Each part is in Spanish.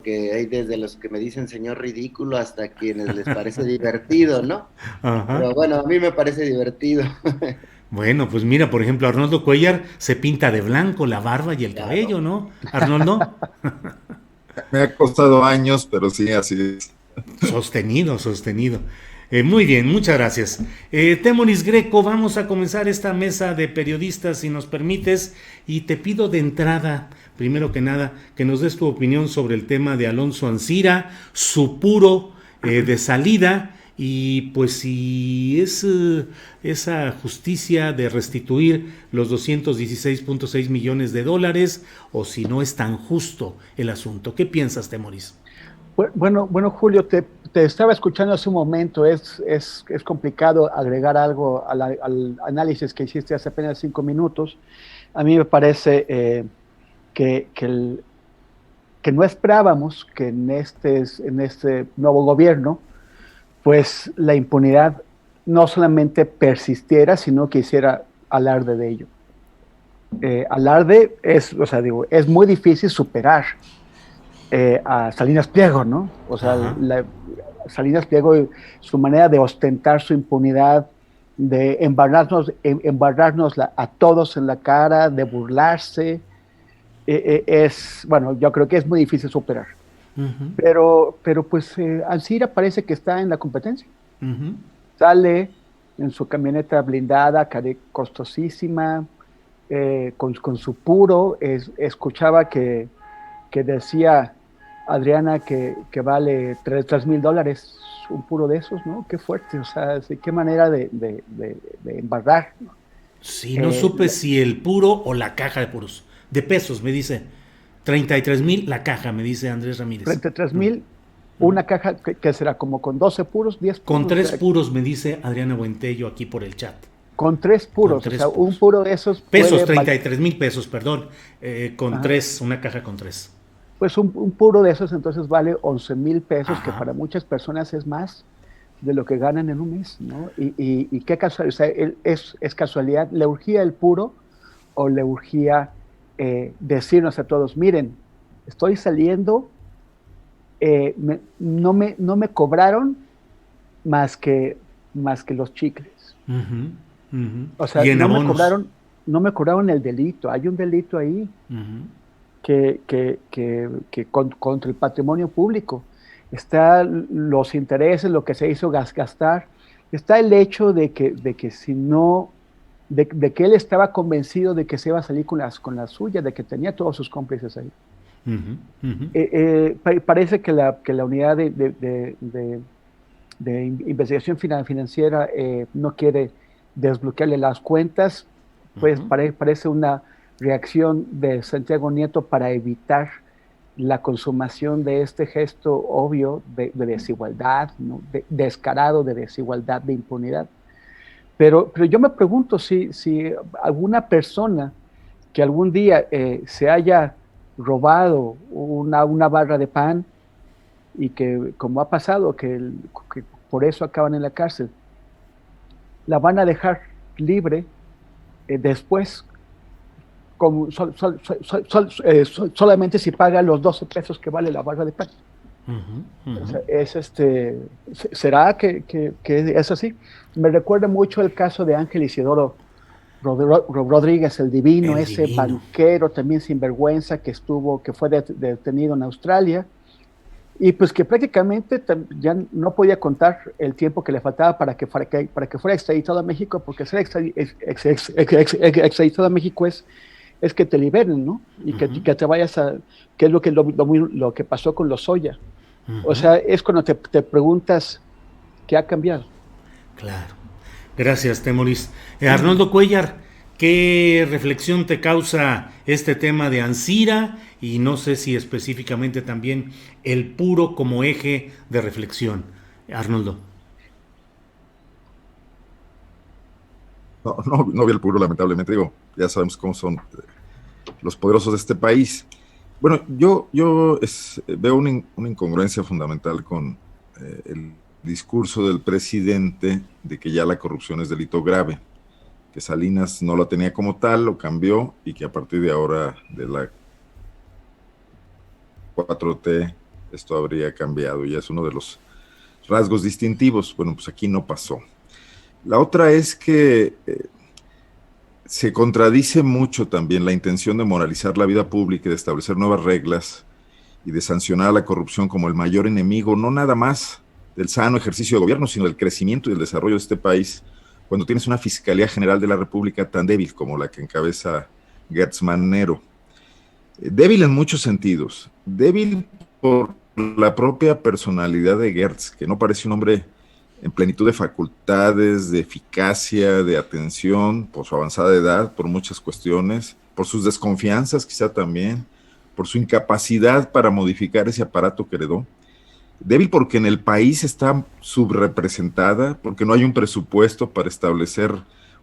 porque hay desde los que me dicen señor ridículo hasta quienes les parece divertido, ¿no? Ajá. Pero bueno, a mí me parece divertido. Bueno, pues mira, por ejemplo, Arnoldo Cuellar se pinta de blanco la barba y el Claro. cabello, ¿no? Arnoldo, Me ha costado años, pero sí, así es. sostenido, sostenido. Muy bien, muchas gracias. Temoris Greco, vamos a comenzar esta mesa de periodistas, si nos permites, y te pido de entrada, primero que nada, que nos des tu opinión sobre el tema de Alonso Ancira, su puro de salida, y pues si es esa justicia de restituir los 216.6 millones de dólares, o si no es tan justo el asunto. ¿Qué piensas, Temoris? Bueno, Julio, te estaba escuchando hace un momento. Es complicado agregar algo al análisis que hiciste hace apenas 5 minutos. A mí me parece que que no esperábamos que en este nuevo gobierno, pues la impunidad no solamente persistiera, sino que hiciera alarde de ello. Alarde es, o sea, digo, es muy difícil superar a Salinas Pliego, ¿no? O sea, Ajá. Salinas Pliego, su manera de ostentar su impunidad, de embarrarnos a todos en la cara, de burlarse, bueno, yo creo que es muy difícil superar. Uh-huh, Pero pues Alcira parece que está en la competencia. uh-huh. Sale en su camioneta blindada, costosísima, con su puro. Escuchaba que decía Adriana que vale $3,000 un puro de esos, ¿no? Qué fuerte, o sea, sí, qué manera de embarrar, ¿no? Sí, no Eh, supe si el puro o la caja de puros. De pesos, me dice. 33,000 la caja, me dice Andrés Ramírez. 33,000, una caja que será como con 12 puros, 10 Con puros, o tres sea, puros, me dice Adriana Buentello aquí por el chat. con tres Con puros, o tres sea, un puros. puro de esos Pesos, puede valer, 33,000 pesos, perdón. Con ajá, tres, una caja con tres. pues un puro de esos entonces vale 11,000 pesos, que Ajá. para muchas personas es más de lo que ganan en un mes, ¿no? Y qué casualidad, o sea, es casualidad, le urgía el puro o le urgía decirnos a todos, miren, estoy saliendo, no me cobraron más que, más que los chicles. Uh-huh, uh-huh. O sea, Y en abonos. no me cobraron el delito. Hay un delito ahí Uh-huh. contra el patrimonio público. Está los intereses, lo que se hizo gastar. Está el hecho de que si no, de que él estaba convencido de que se iba a salir con la suya, de que tenía todos sus cómplices ahí. Uh-huh, uh-huh. Parece que la unidad de investigación financiera no quiere desbloquearle las cuentas, pues Uh-huh. parece una reacción de Santiago Nieto para evitar la consumación de este gesto obvio de desigualdad, ¿no? Descarado de desigualdad, de impunidad. Pero yo me pregunto si alguna persona que algún día se haya robado una barra de pan y que, como ha pasado, que por eso acaban en la cárcel, la van a dejar libre después, como solamente si paga los 12 pesos que vale la barra de pan. Uh-huh, O uh-huh. sea, ¿será que es así? Me recuerda mucho el caso de Ángel Isidoro Rodríguez, el divino, El ese divino. banquero también sinvergüenza que fue detenido en Australia, y pues que prácticamente ya no podía contar el tiempo que le faltaba para que fuera extraditado a México, porque ser extraditado a México es que te liberen, ¿no? Y que, Uh-huh, que te vayas que es lo que pasó con Lozoya. O uh-huh. sea, es cuando te preguntas qué ha cambiado. Claro. Gracias, Temoris. Arnoldo Cuellar, ¿qué reflexión te causa este tema de Ancira? Y no sé si específicamente también el puro como eje de reflexión. Arnoldo. No, no, no vi el puro, lamentablemente. Digo, ya sabemos cómo son los poderosos de este país. Bueno, yo veo una incongruencia fundamental con el discurso del presidente de que ya la corrupción es delito grave, que Salinas no lo tenía como tal, lo cambió y que a partir de ahora de la 4T esto habría cambiado, y es uno de los rasgos distintivos. Bueno, pues aquí no pasó. La otra es que se contradice mucho también la intención de moralizar la vida pública y de establecer nuevas reglas y de sancionar a la corrupción como el mayor enemigo, no nada más del sano ejercicio de gobierno, sino del crecimiento y del desarrollo de este país, cuando tienes una Fiscalía General de la República tan débil como la que encabeza Gertz Manero. Débil en muchos sentidos. Débil por la propia personalidad de Gertz, que no parece un hombre en plenitud de facultades, de eficacia, de atención, por su avanzada edad, por muchas cuestiones, por sus desconfianzas quizá también, por su incapacidad para modificar ese aparato que heredó. Débil porque en el país está subrepresentada, porque no hay un presupuesto para establecer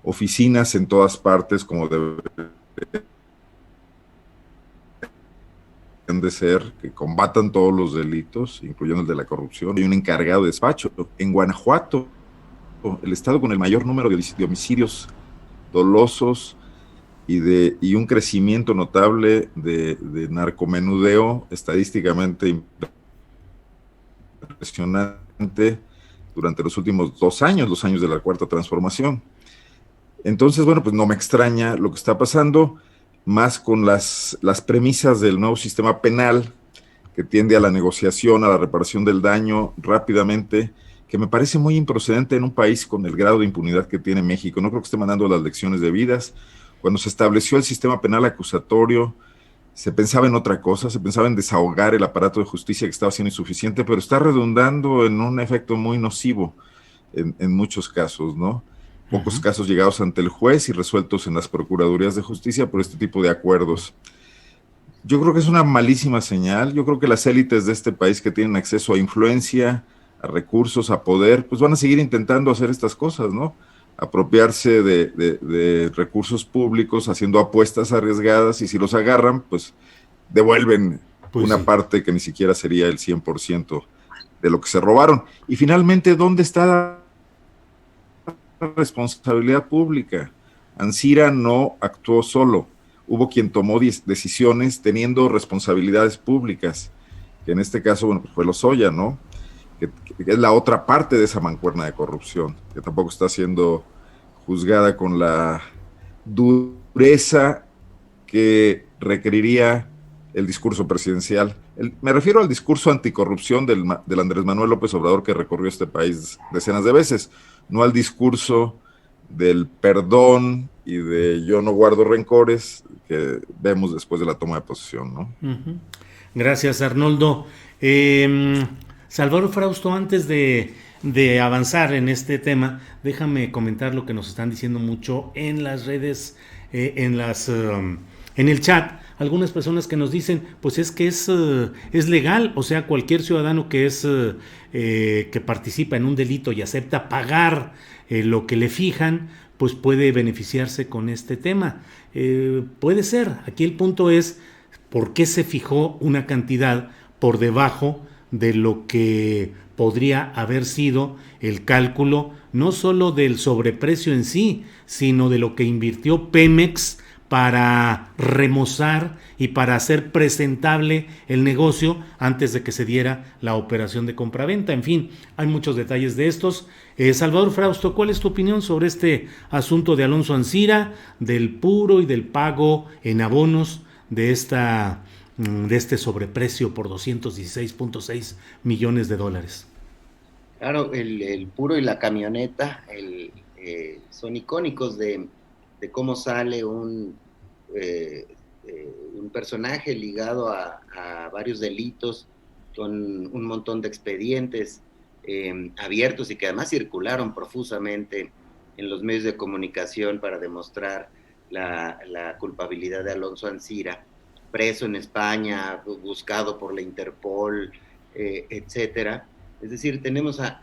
oficinas en todas partes como debe de ser, que combatan todos los delitos, incluyendo el de la corrupción. Hay un encargado de despacho. En Guanajuato, el estado con el mayor número de homicidios dolosos y un crecimiento notable de narcomenudeo, estadísticamente impresionante durante los últimos 2 años, los años de la Cuarta Transformación. Entonces, bueno, pues no me extraña lo que está pasando, más con las premisas del nuevo sistema penal que tiende a la negociación, a la reparación del daño rápidamente, que me parece muy improcedente en un país con el grado de impunidad que tiene México. No creo que esté mandando las lecciones debidas. Cuando se estableció el sistema penal acusatorio, se pensaba en otra cosa, se pensaba en desahogar el aparato de justicia que estaba siendo insuficiente, pero está redundando en un efecto muy nocivo en muchos casos, ¿no? Pocos casos llegados ante el juez y resueltos en las procuradurías de justicia por este tipo de acuerdos. Yo creo que es una malísima señal. Yo creo que las élites de este país que tienen acceso a influencia, a recursos, a poder, pues van a seguir intentando hacer estas cosas, ¿no? Apropiarse de recursos públicos, haciendo apuestas arriesgadas, y si los agarran, pues devuelven Pues una sí. parte que ni siquiera sería el 100% de lo que se robaron. Y finalmente, ¿dónde está la responsabilidad pública? Ancira no actuó solo. Hubo quien tomó decisiones teniendo responsabilidades públicas, que en este caso, bueno, pues fue Lozoya, ¿no? Que es la otra parte de esa mancuerna de corrupción, que tampoco está siendo juzgada con la dureza que requeriría el discurso presidencial. Me refiero al discurso anticorrupción del Andrés Manuel López Obrador, que recorrió este país decenas de veces, no al discurso del perdón y de yo no guardo rencores que vemos después de la toma de posesión, ¿no? Gracias, Arnoldo. Eh, Salvador Frausto, antes de avanzar en este tema, déjame comentar lo que nos están diciendo mucho en las redes, en el chat. Algunas personas que nos dicen, pues es que es legal, o sea, cualquier ciudadano que participa en un delito y acepta pagar lo que le fijan, pues puede beneficiarse con este tema. Puede ser. Aquí el punto es por qué se fijó una cantidad por debajo de lo que podría haber sido el cálculo, no solo del sobreprecio en sí, sino de lo que invirtió Pemex para remozar y para hacer presentable el negocio antes de que se diera la operación de compraventa. En fin, hay muchos detalles de estos. Salvador Frausto, ¿cuál es tu opinión sobre este asunto de Alonso Ancira, del puro y del pago en abonos de este sobreprecio por 216.6 millones de dólares? Claro, el puro y la camioneta son icónicos de cómo sale un personaje ligado a varios delitos, con un montón de expedientes abiertos y que además circularon profusamente en los medios de comunicación para demostrar la culpabilidad de Alonso Ancira, preso en España, buscado por la Interpol, etcétera. Es decir, tenemos a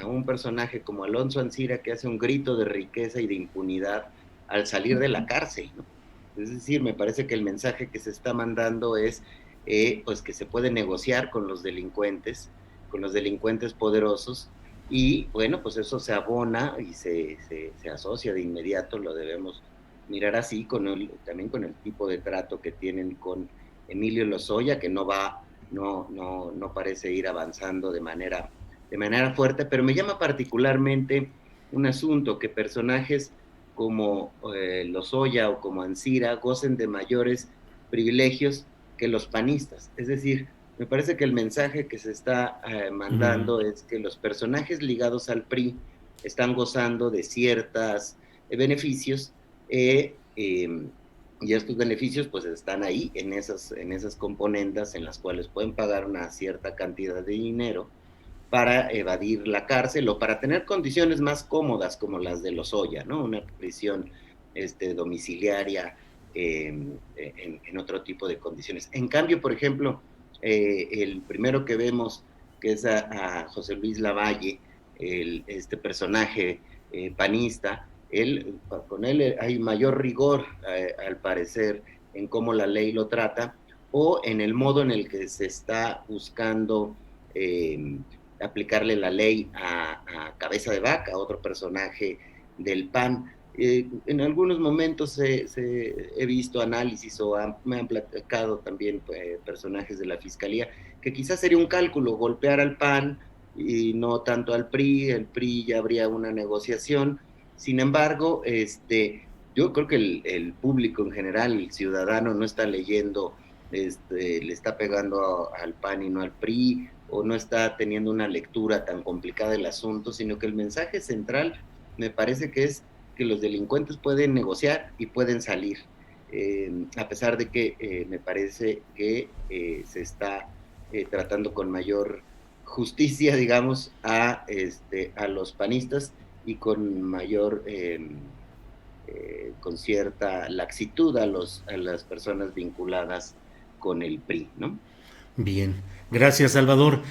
un personaje como Alonso Ancira que hace un grito de riqueza y de impunidad al salir de la cárcel, ¿no? Es decir, me parece que el mensaje que se está mandando es pues que se puede negociar con los delincuentes poderosos, y bueno, pues eso se abona y se asocia de inmediato, lo debemos mirar así, también con el tipo de trato que tienen con Emilio Lozoya, que no va no parece ir avanzando de manera fuerte, pero me llama particularmente un asunto, que personajes como Lozoya o como Ancira gocen de mayores privilegios que los panistas. Es decir, me parece que el mensaje que se está mandando es que los personajes ligados al PRI están gozando de ciertos beneficios, y estos beneficios pues están ahí en esas componendas en las cuales pueden pagar una cierta cantidad de dinero para evadir la cárcel o para tener condiciones más cómodas como las de Lozoya, ¿no? Una prisión domiciliaria en otro tipo de condiciones. En cambio, por ejemplo, el primero que vemos, que es a José Luis Lavalle, este personaje panista, con él hay mayor rigor, al parecer, en cómo la ley lo trata, o en el modo en el que se está buscando aplicarle la ley a Cabeza de Vaca, otro personaje del PAN. En algunos momentos he visto análisis o me han platicado también personajes de la Fiscalía que quizás sería un cálculo golpear al PAN y no tanto al PRI. El PRI ya habría una negociación. Sin embargo, yo creo que el público en general, el ciudadano, no está leyendo, le está pegando al PAN y no al PRI, o no está teniendo una lectura tan complicada del asunto, sino que el mensaje central me parece que es que los delincuentes pueden negociar y pueden salir, a pesar de que me parece que se está tratando con mayor justicia, digamos, a los panistas, y con mayor, con cierta laxitud a las personas vinculadas con el PRI, ¿no? Bien, gracias, Salvador.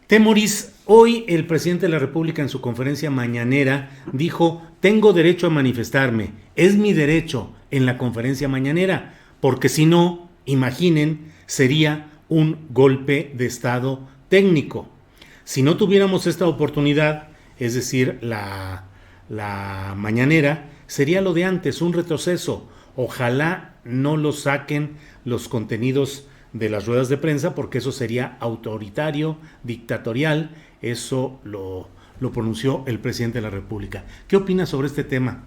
Temoris, hoy el presidente de la República en su conferencia mañanera dijo: tengo derecho a manifestarme, es mi derecho en la conferencia mañanera, porque si no, imaginen, sería un golpe de Estado técnico. Si no tuviéramos esta oportunidad, es decir, la mañanera, sería lo de antes, un retroceso. Ojalá no lo saquen los contenidos de las ruedas de prensa, porque eso sería autoritario, dictatorial. Eso lo pronunció el presidente de la República. ¿Qué opinas sobre este tema,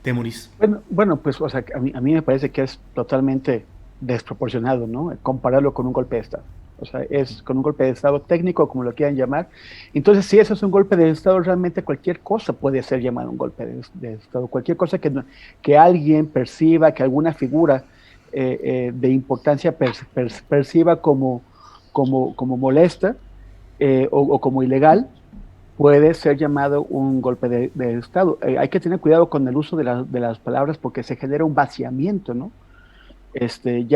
Temoris? Bueno, pues o sea, a mí me parece que es totalmente desproporcionado, ¿no? Compararlo con un golpe de Estado. O sea, es con un golpe de Estado técnico, como lo quieran llamar. Entonces, si eso es un golpe de Estado, realmente cualquier cosa puede ser llamado un golpe de Estado. Cualquier cosa que alguien perciba, que alguna figura de importancia perciba como molesta o como ilegal, puede ser llamado un golpe de Estado. Hay que tener cuidado con el uso de las palabras, porque se genera un vaciamiento, ¿no? El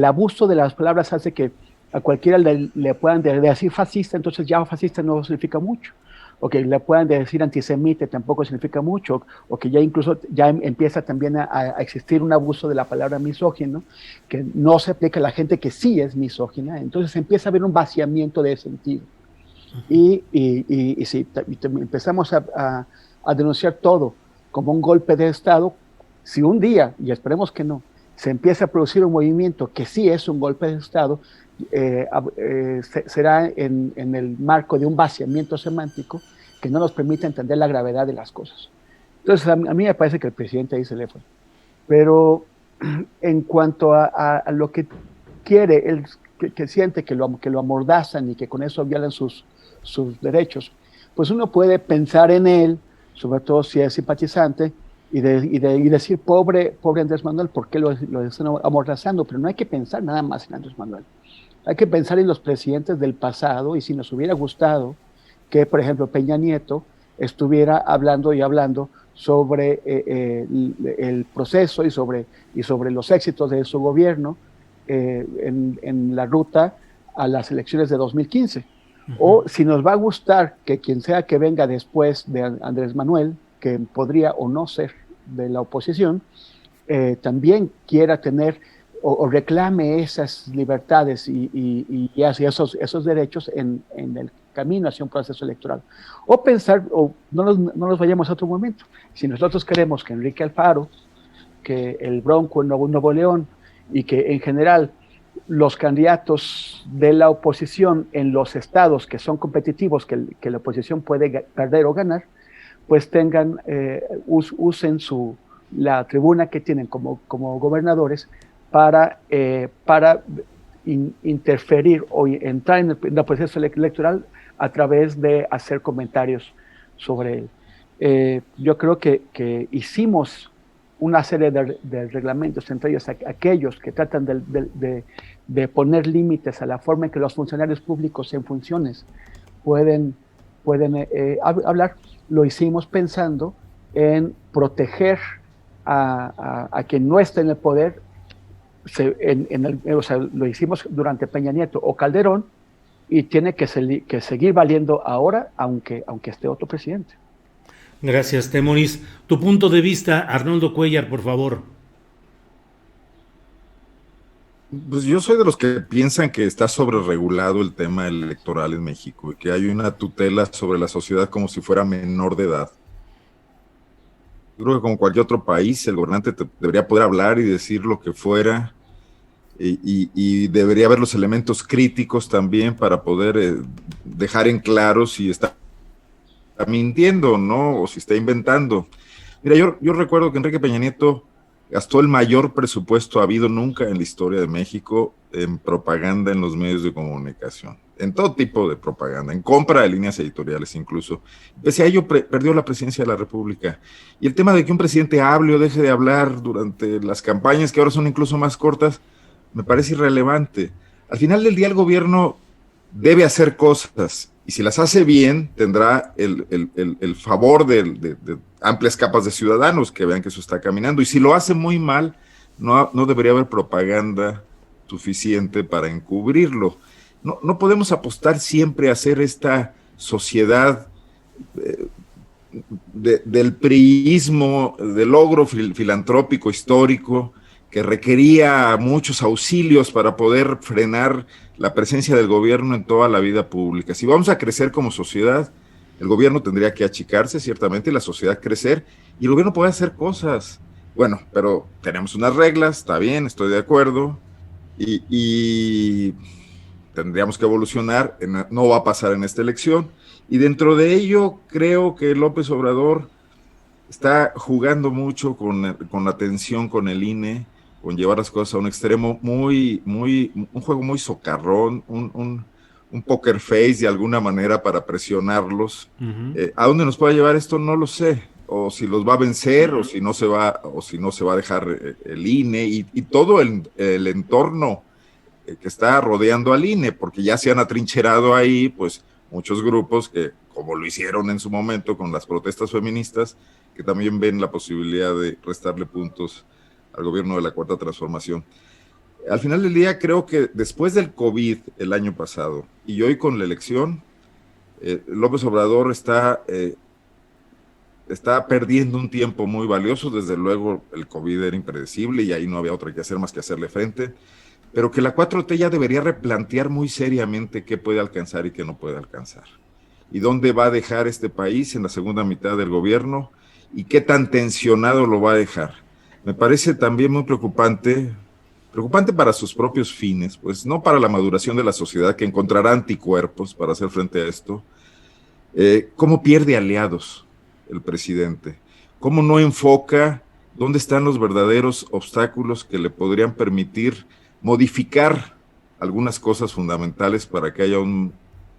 abuso de las palabras hace que a cualquiera le puedan decir fascista, entonces ya fascista no significa mucho, o que le puedan decir antisemita tampoco significa mucho, o que ya incluso ya empieza también a existir un abuso de la palabra misógino, que no se aplica a la gente que sí es misógina. Entonces empieza a haber un vaciamiento de sentido. Y si empezamos a denunciar todo como un golpe de Estado, si un día, y esperemos que no, se empieza a producir un movimiento que sí es un golpe de Estado, será en el marco de un vaciamiento semántico que no nos permite entender la gravedad de las cosas. Entonces, a mí me parece que el presidente ahí se le fue. Pero en cuanto a lo que quiere, él que siente que lo amordazan y que con eso violan sus derechos, pues uno puede pensar en él, sobre todo si es simpatizante, y decir, pobre Andrés Manuel, ¿por qué lo están amordazando? Pero no hay que pensar nada más en Andrés Manuel. Hay que pensar en los presidentes del pasado, y si nos hubiera gustado que, por ejemplo, Peña Nieto estuviera hablando sobre el proceso y sobre los éxitos de su gobierno en la ruta a las elecciones de 2015. O si nos va a gustar que quien sea que venga después de Andrés Manuel, que podría o no ser de la oposición, también quiera tener o reclame esas libertades y esos derechos en el camino hacia un proceso electoral. O pensar, o no nos vayamos a otro momento, si nosotros queremos que Enrique Alfaro, que el Bronco en Nuevo León y que en general los candidatos de la oposición en los estados que son competitivos, que la oposición puede perder o ganar, pues usen la tribuna que tienen como gobernadores para interferir o entrar en el proceso electoral a través de hacer comentarios sobre él. Yo creo que hicimos una serie de reglamentos, entre ellos aquellos que tratan de poner límites a la forma en que los funcionarios públicos en funciones pueden hablar. Lo hicimos pensando en proteger a quien no esté en el poder. O sea, lo hicimos durante Peña Nieto o Calderón, y tiene que seguir valiendo ahora, aunque esté otro presidente. Gracias, Temoris. Tu punto de vista, Arnoldo Cuellar, por favor. Pues yo soy de los que piensan que está sobreregulado el tema electoral en México y que hay una tutela sobre la sociedad como si fuera menor de edad. Yo creo que como cualquier otro país, el gobernante debería poder hablar y decir lo que fuera, y debería haber los elementos críticos también para poder dejar en claro si está mintiendo, ¿no? O si está inventando. Mira, yo recuerdo que Enrique Peña Nieto gastó el mayor presupuesto habido nunca en la historia de México en propaganda en los medios de comunicación, en todo tipo de propaganda, en compra de líneas editoriales incluso. Pese a ello, perdió la presidencia de la República. Y el tema de que un presidente hable o deje de hablar durante las campañas, que ahora son incluso más cortas, me parece irrelevante. Al final del día, el gobierno debe hacer cosas, y si las hace bien, tendrá el favor de amplias capas de ciudadanos que vean que eso está caminando. Y si lo hace muy mal, no debería haber propaganda suficiente para encubrirlo. No podemos apostar siempre a hacer esta sociedad del priismo, del logro filantrópico histórico, que requería muchos auxilios para poder frenar la presencia del gobierno en toda la vida pública. Si vamos a crecer como sociedad, el gobierno tendría que achicarse, ciertamente, y la sociedad crecer, y el gobierno puede hacer cosas. Bueno, pero tenemos unas reglas, está bien, estoy de acuerdo, y tendríamos que evolucionar, no va a pasar en esta elección, y dentro de ello creo que López Obrador está jugando mucho con la tensión con el INE, con llevar las cosas a un extremo un juego muy socarrón, un poker face de alguna manera para presionarlos. ¿A dónde nos puede llevar esto? No lo sé. O si los va a vencer, o si no se va a dejar el INE y todo el entorno que está rodeando al INE, porque ya se han atrincherado ahí, pues, muchos grupos que, como lo hicieron en su momento con las protestas feministas, que también ven la posibilidad de restarle puntos al gobierno de la Cuarta Transformación. Al final del día, creo que después del COVID el año pasado y hoy con la elección, López Obrador está perdiendo un tiempo muy valioso. Desde luego el COVID era impredecible y ahí no había otra que hacer más que hacerle frente, pero que la 4T ya debería replantear muy seriamente qué puede alcanzar y qué no puede alcanzar, y dónde va a dejar este país en la segunda mitad del gobierno, y qué tan tensionado lo va a dejar. Me parece también muy preocupante para sus propios fines, pues no para la maduración de la sociedad, que encontrará anticuerpos para hacer frente a esto. ¿Cómo pierde aliados el presidente? ¿Cómo no enfoca dónde están los verdaderos obstáculos que le podrían permitir modificar algunas cosas fundamentales para que haya un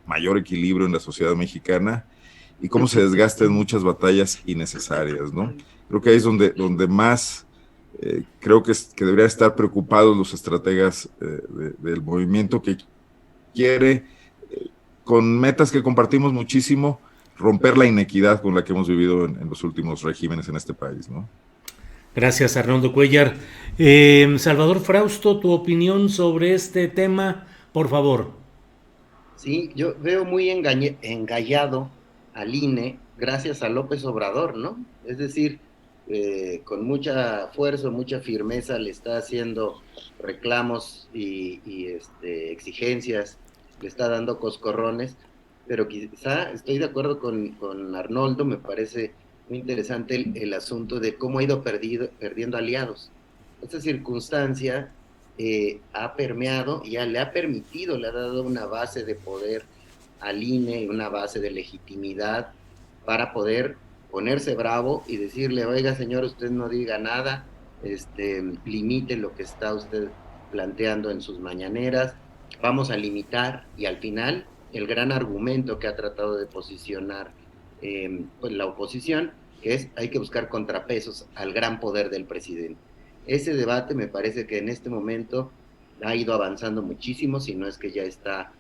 mayor equilibrio en la sociedad mexicana, y cómo se desgastan muchas batallas innecesarias, ¿no? Creo que ahí es donde más creo que deberían estar preocupados los estrategas del movimiento, que quiere, con metas que compartimos muchísimo, romper la inequidad con la que hemos vivido en los últimos regímenes en este país, ¿no? Gracias, Arnoldo Cuellar. Salvador Frausto, tu opinión sobre este tema, por favor. Sí, yo veo muy engallado al INE gracias a López Obrador, ¿no? Es decir, con mucha fuerza, mucha firmeza le está haciendo reclamos y exigencias, le está dando coscorrones, pero quizá estoy de acuerdo con Arnoldo. Me parece muy interesante el asunto de cómo ha ido perdiendo aliados. Esta circunstancia ha permeado, ya le ha permitido, le ha dado una base de poder al INE, una base de legitimidad para poder ponerse bravo y decirle, oiga señor, usted no diga nada, limite lo que está usted planteando en sus mañaneras, vamos a limitar, y al final el gran argumento que ha tratado de posicionar pues la oposición, que es hay que buscar contrapesos al gran poder del presidente. Ese debate me parece que en este momento ha ido avanzando muchísimo, si no es que ya está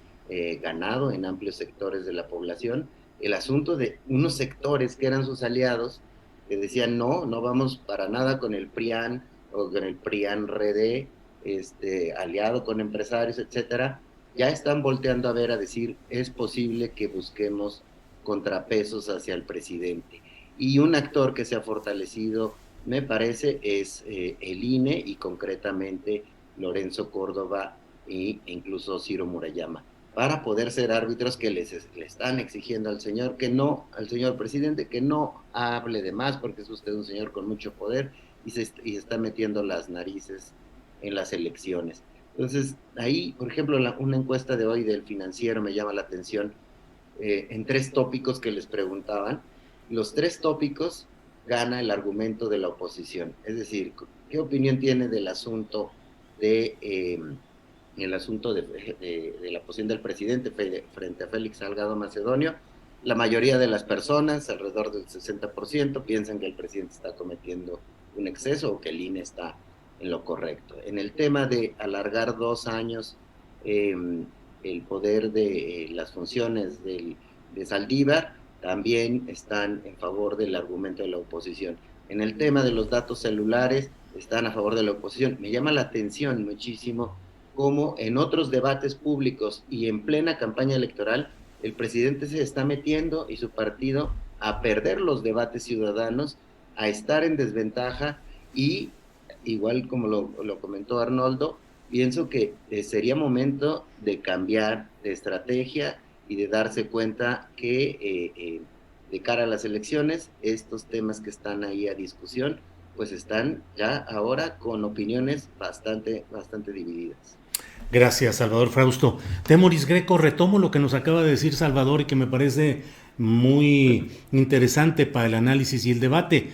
ganado en amplios sectores de la población. El asunto de unos sectores que eran sus aliados, que decían no vamos para nada con el PRIAN o con el PRIAN-RD, aliado con empresarios, etcétera, ya están volteando a ver, a decir, es posible que busquemos contrapesos hacia el presidente. Y un actor que se ha fortalecido, me parece, es el INE y concretamente Lorenzo Córdoba e incluso Ciro Murayama, para poder ser árbitros que le están exigiendo al señor presidente, que no hable de más, porque es usted un señor con mucho poder y se está metiendo las narices en las elecciones. Entonces, ahí, por ejemplo, una encuesta de hoy del Financiero me llama la atención, en 3 tópicos que les preguntaban. Los 3 tópicos gana el argumento de la oposición. Es decir, ¿qué opinión tiene del asunto de la posición del presidente frente a Félix Salgado Macedonio? La mayoría de las personas, alrededor del 60%, piensan que el presidente está cometiendo un exceso o que el INE está en lo correcto. En el tema de alargar 2 años el poder de las funciones de Saldívar, también están en favor del argumento de la oposición. En el tema de los datos celulares, están a favor de la oposición. Me llama la atención muchísimo cómo en otros debates públicos y en plena campaña electoral, el presidente se está metiendo y su partido a perder los debates ciudadanos, a estar en desventaja, y igual como lo comentó Arnoldo, pienso que sería momento de cambiar de estrategia y de darse cuenta que de cara a las elecciones, estos temas que están ahí a discusión, pues están ya ahora con opiniones bastante divididas. Gracias, Salvador Frausto. Temoris Greco, retomo lo que nos acaba de decir Salvador y que me parece muy interesante para el análisis y el debate.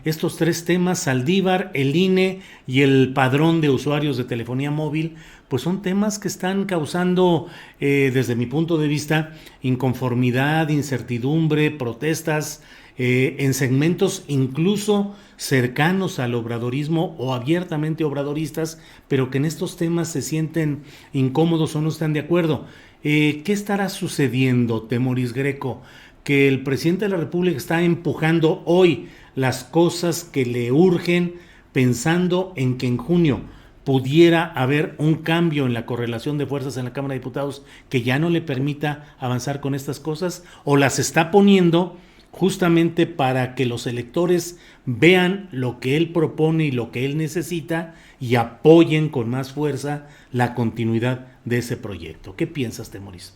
Estos 3 temas, Saldívar, el INE y el padrón de usuarios de telefonía móvil, pues son temas que están causando, desde mi punto de vista, inconformidad, incertidumbre, protestas, en segmentos incluso cercanos al obradorismo o abiertamente obradoristas, pero que en estos temas se sienten incómodos o no están de acuerdo. ¿Qué estará sucediendo, Temoris Greco? Que el presidente de la República está empujando hoy las cosas que le urgen, pensando en que en junio pudiera haber un cambio en la correlación de fuerzas en la Cámara de Diputados que ya no le permita avanzar con estas cosas, o las está poniendo justamente para que los electores vean lo que él propone y lo que él necesita y apoyen con más fuerza la continuidad de ese proyecto. ¿Qué piensas, Temoris?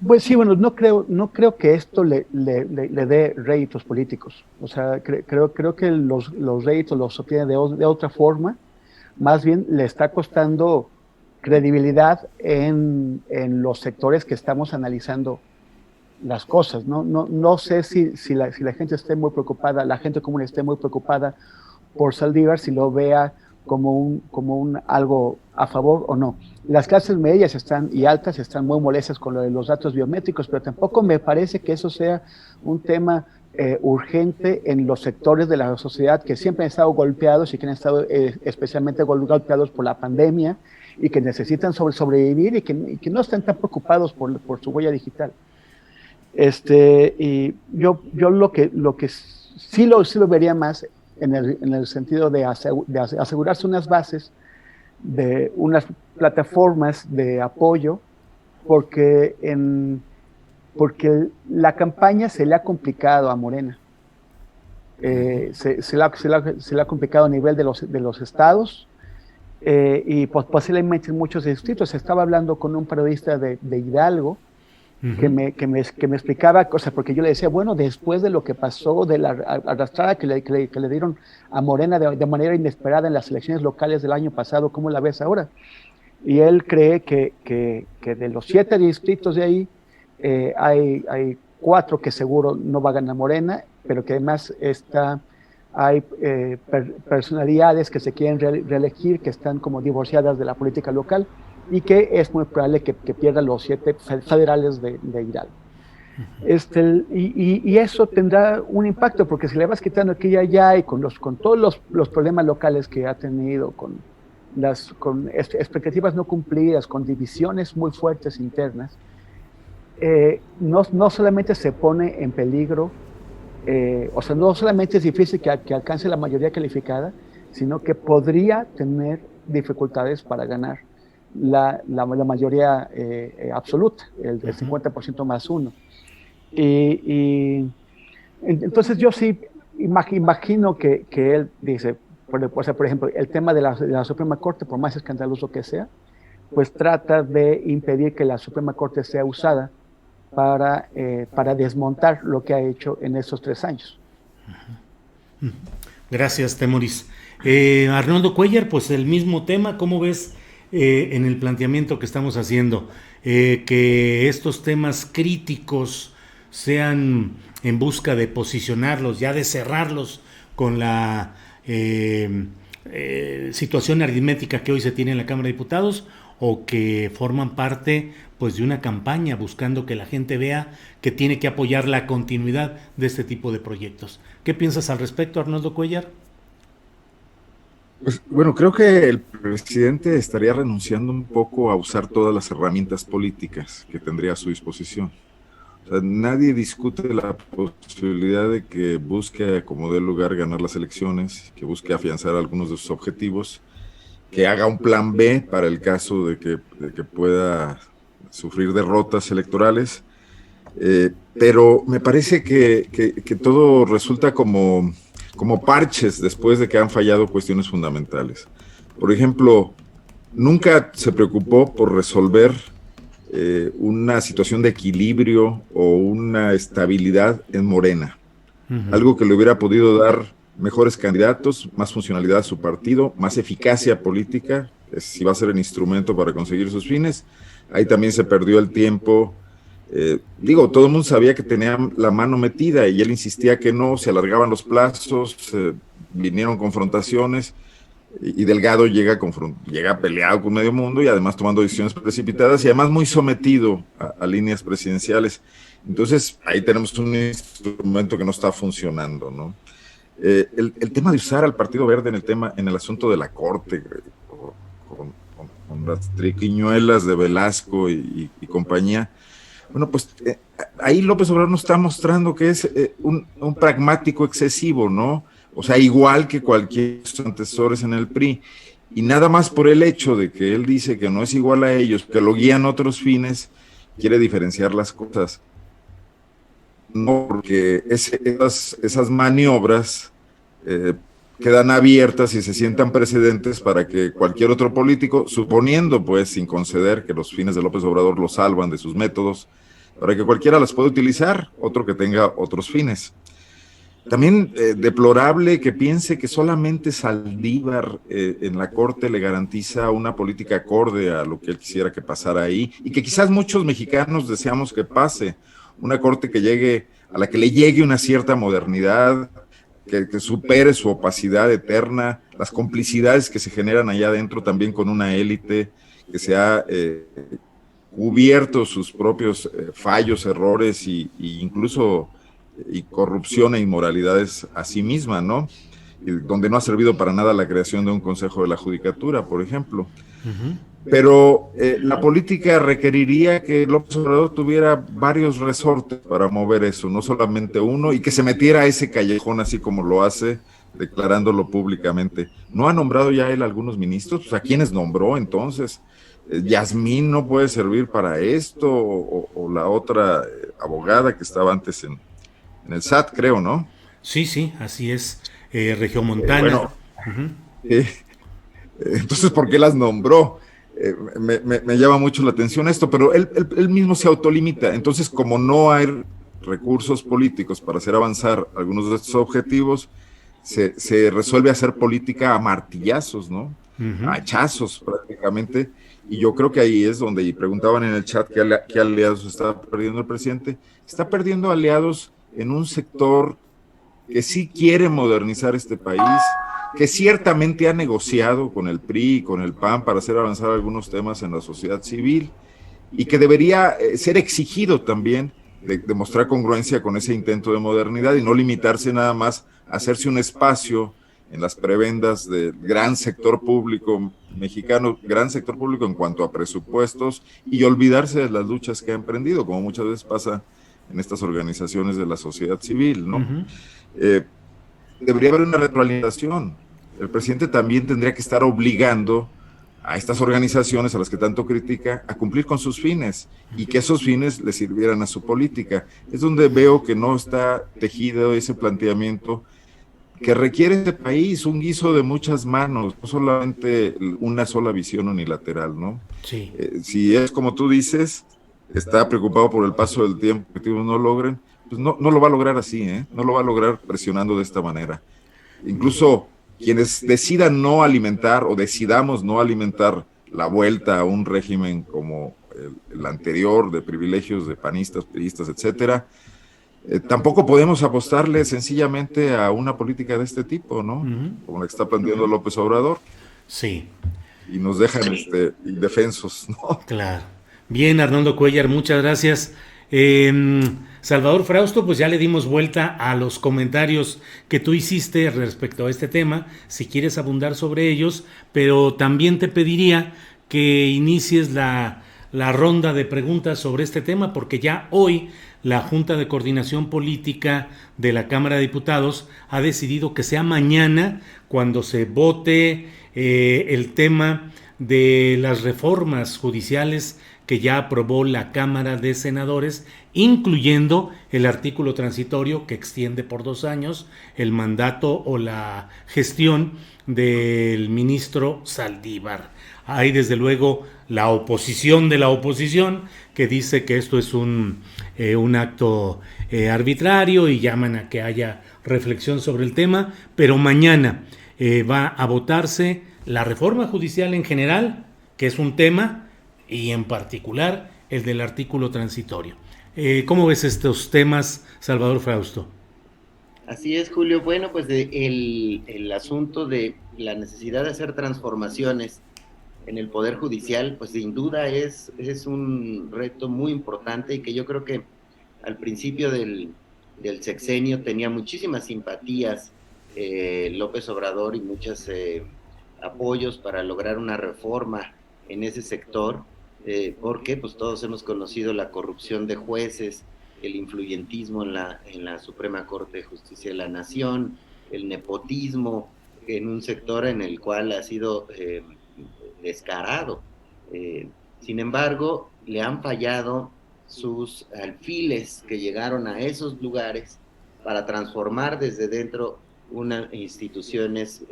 Pues sí, bueno, no creo que esto le dé réditos políticos. O sea, creo que los réditos los obtiene de otra forma. Más bien le está costando credibilidad en los sectores que estamos analizando las cosas. No sé si la gente esté muy preocupada, la gente común esté muy preocupada por Saldívar, si lo vea como un algo a favor o no. Las clases medias y altas están muy molestas con lo de los datos biométricos, pero tampoco me parece que eso sea un tema urgente en los sectores de la sociedad que siempre han estado golpeados y que han estado especialmente golpeados por la pandemia y que necesitan sobrevivir y que no están tan preocupados por su huella digital. Y yo lo que sí lo vería más en el sentido de asegurarse unas bases de unas plataformas de apoyo, porque la campaña se le ha complicado a Morena. Se le ha complicado a nivel de los estados y posiblemente en muchos distritos. Estaba hablando con un periodista de Hidalgo que me explicaba cosas, porque yo le decía, bueno, después de lo que pasó, de la arrastrada que le dieron a Morena de manera inesperada en las elecciones locales del año pasado, ¿cómo la ves ahora? Y él cree que de los 7 distritos de ahí, hay 4 que seguro no va a ganar Morena, pero que además hay personalidades que se quieren reelegir, que están como divorciadas de la política local, y que es muy probable que pierdan los 7 federales de Hidalgo. Y eso tendrá un impacto, porque si le vas quitando aquí y allá, y con todos los problemas locales que ha tenido, con expectativas no cumplidas, con divisiones muy fuertes internas, no solamente se pone en peligro, o sea, no solamente es difícil que alcance la mayoría calificada, sino que podría tener dificultades para ganar la mayoría absoluta, el 50% más 1. Y entonces yo sí imagino que él dice, por ejemplo, el tema de la Suprema Corte, por más escandaloso que sea, pues trata de impedir que la Suprema Corte sea usada para desmontar lo que ha hecho en estos 3 años. Gracias, Temoris. Arnoldo Cuellar, pues el mismo tema, ¿cómo ves en el planteamiento que estamos haciendo? Que estos temas críticos sean en busca de posicionarlos, ya de cerrarlos con la situación aritmética que hoy se tiene en la Cámara de Diputados, o que forman parte pues de una campaña buscando que la gente vea que tiene que apoyar la continuidad de este tipo de proyectos. ¿Qué piensas al respecto, Arnoldo Cuellar? Pues, bueno, creo que el presidente estaría renunciando un poco a usar todas las herramientas políticas que tendría a su disposición. O sea, nadie discute la posibilidad de que busque, como dé lugar, ganar las elecciones, que busque afianzar algunos de sus objetivos, que haga un plan B para el caso de que pueda sufrir derrotas electorales, pero me parece que todo resulta como parches después de que han fallado cuestiones fundamentales. Por ejemplo, nunca se preocupó por resolver una situación de equilibrio o una estabilidad en Morena, algo que le hubiera podido dar mejores candidatos, más funcionalidad a su partido, más eficacia política, si va a ser el instrumento para conseguir sus fines. Ahí también se perdió el tiempo. Todo el mundo sabía que tenía la mano metida y él insistía que no, se alargaban los plazos, vinieron confrontaciones y Delgado llega peleado con medio mundo y además tomando decisiones precipitadas y además muy sometido a líneas presidenciales. Entonces ahí tenemos un instrumento que no está funcionando, ¿no? El tema de usar al Partido Verde en el asunto de la Corte, con las triquiñuelas de Velasco y compañía, bueno, pues ahí López Obrador nos está mostrando que es un pragmático excesivo, ¿no? O sea, igual que cualquier antecesores en el PRI, y nada más por el hecho de que él dice que no es igual a ellos, que lo guían otros fines, quiere diferenciar las cosas. No, porque esas maniobras quedan abiertas y se sientan precedentes para que cualquier otro político, suponiendo pues sin conceder que los fines de López Obrador lo salvan de sus métodos, para que cualquiera las pueda utilizar, otro que tenga otros fines. También deplorable que piense que solamente Saldívar en la Corte le garantiza una política acorde a lo que él quisiera que pasara ahí, y que quizás muchos mexicanos deseamos que pase, una Corte a la que le llegue una cierta modernidad, que supere su opacidad eterna, las complicidades que se generan allá adentro también con una élite que se ha cubierto sus propios fallos, errores y incluso corrupción e inmoralidades a sí misma, ¿no? Y donde no ha servido para nada la creación de un Consejo de la Judicatura, por ejemplo. Pero la política requeriría que López Obrador tuviera varios resortes para mover eso, no solamente uno, y que se metiera a ese callejón así como lo hace, declarándolo públicamente. ¿No ha nombrado ya él algunos ministros? Pues, ¿a quiénes nombró entonces? ¿Yasmín no puede servir para esto? ¿O la otra abogada que estaba antes en el SAT, creo, ¿no? Sí, así es. Regiomontana. Entonces, ¿por qué las nombró? me llama mucho la atención esto, pero él mismo se autolimita. Entonces, como no hay recursos políticos para hacer avanzar algunos de estos objetivos, se resuelve hacer política a martillazos, ¿no? Uh-huh. A hachazos prácticamente. Y yo creo que ahí es donde, y preguntaban en el chat qué aliados está perdiendo el presidente. Está perdiendo aliados en un sector que sí quiere modernizar este país, que ciertamente ha negociado con el PRI y con el PAN para hacer avanzar algunos temas en la sociedad civil, y que debería ser exigido también de mostrar congruencia con ese intento de modernidad y no limitarse nada más a hacerse un espacio en las prebendas del gran sector público mexicano, gran sector público en cuanto a presupuestos, y olvidarse de las luchas que ha emprendido, como muchas veces pasa en estas organizaciones de la sociedad civil, ¿no? Uh-huh. Debería haber una retroalimentación. El presidente también tendría que estar obligando a estas organizaciones a las que tanto critica a cumplir con sus fines, y que esos fines le sirvieran a su política. Es donde veo que no está tejido ese planteamiento que requiere este país, un guiso de muchas manos, no solamente una sola visión unilateral, ¿no? Sí. Si es como tú dices, está preocupado por el paso del tiempo, que no logren, pues no lo va a lograr así, no lo va a lograr presionando de esta manera. Incluso quienes decidan no alimentar, o decidamos no alimentar la vuelta a un régimen como el anterior, de privilegios de panistas, priistas, etcétera, tampoco podemos apostarle sencillamente a una política de este tipo, ¿no? Uh-huh. Como la que está planteando López Obrador. Sí. Y nos dejan indefensos, ¿no? Claro. Bien, Arnoldo Cuellar, muchas gracias. Salvador Frausto, pues ya le dimos vuelta a los comentarios que tú hiciste respecto a este tema, si quieres abundar sobre ellos, pero también te pediría que inicies la ronda de preguntas sobre este tema, porque ya hoy la Junta de Coordinación Política de la Cámara de Diputados ha decidido que sea mañana cuando se vote el tema de las reformas judiciales que ya aprobó la Cámara de Senadores, incluyendo el artículo transitorio que extiende por 2 años el mandato o la gestión del ministro Saldívar. Hay desde luego la oposición de la oposición que dice que esto es un acto arbitrario y llaman a que haya reflexión sobre el tema, pero mañana va a votarse la reforma judicial en general, que es un tema, y en particular el del artículo transitorio. ¿Cómo ves estos temas, Salvador Frausto? Así es, Julio. Bueno, pues el asunto de la necesidad de hacer transformaciones en el Poder Judicial, pues sin duda es un reto muy importante, y que yo creo que al principio del sexenio tenía muchísimas simpatías López Obrador y muchos apoyos para lograr una reforma en ese sector, porque pues todos hemos conocido la corrupción de jueces, el influyentismo en la Suprema Corte de Justicia de la Nación, el nepotismo en un sector en el cual ha sido descarado. Sin embargo, le han fallado sus alfiles que llegaron a esos lugares para transformar desde dentro unas instituciones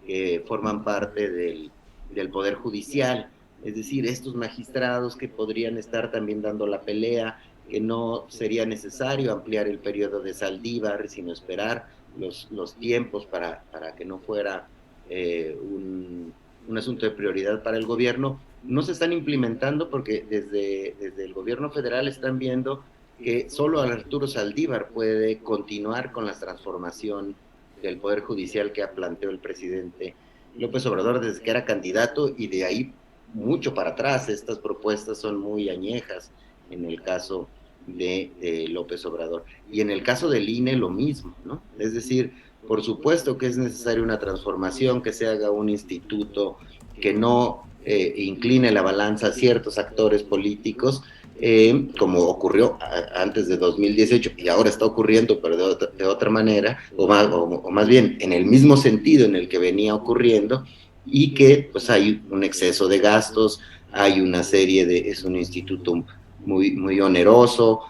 que forman parte del Poder Judicial. Es decir, estos magistrados que podrían estar también dando la pelea, que no sería necesario ampliar el periodo de Saldívar, sino esperar los tiempos para que no fuera un asunto de prioridad para el gobierno, no se están implementando porque desde el gobierno federal están viendo que solo Arturo Saldívar puede continuar con la transformación del Poder Judicial que ha planteado el presidente López Obrador desde que era candidato, y de ahí mucho para atrás. Estas propuestas son muy añejas en el caso de López Obrador. Y en el caso del INE lo mismo, ¿no? Es decir, por supuesto que es necesaria una transformación, que se haga un instituto que no incline la balanza a ciertos actores políticos, como ocurrió antes de 2018, y ahora está ocurriendo, pero de otra manera, o más bien en el mismo sentido en el que venía ocurriendo, y que pues hay un exceso de gastos, hay una serie es un instituto muy, muy oneroso.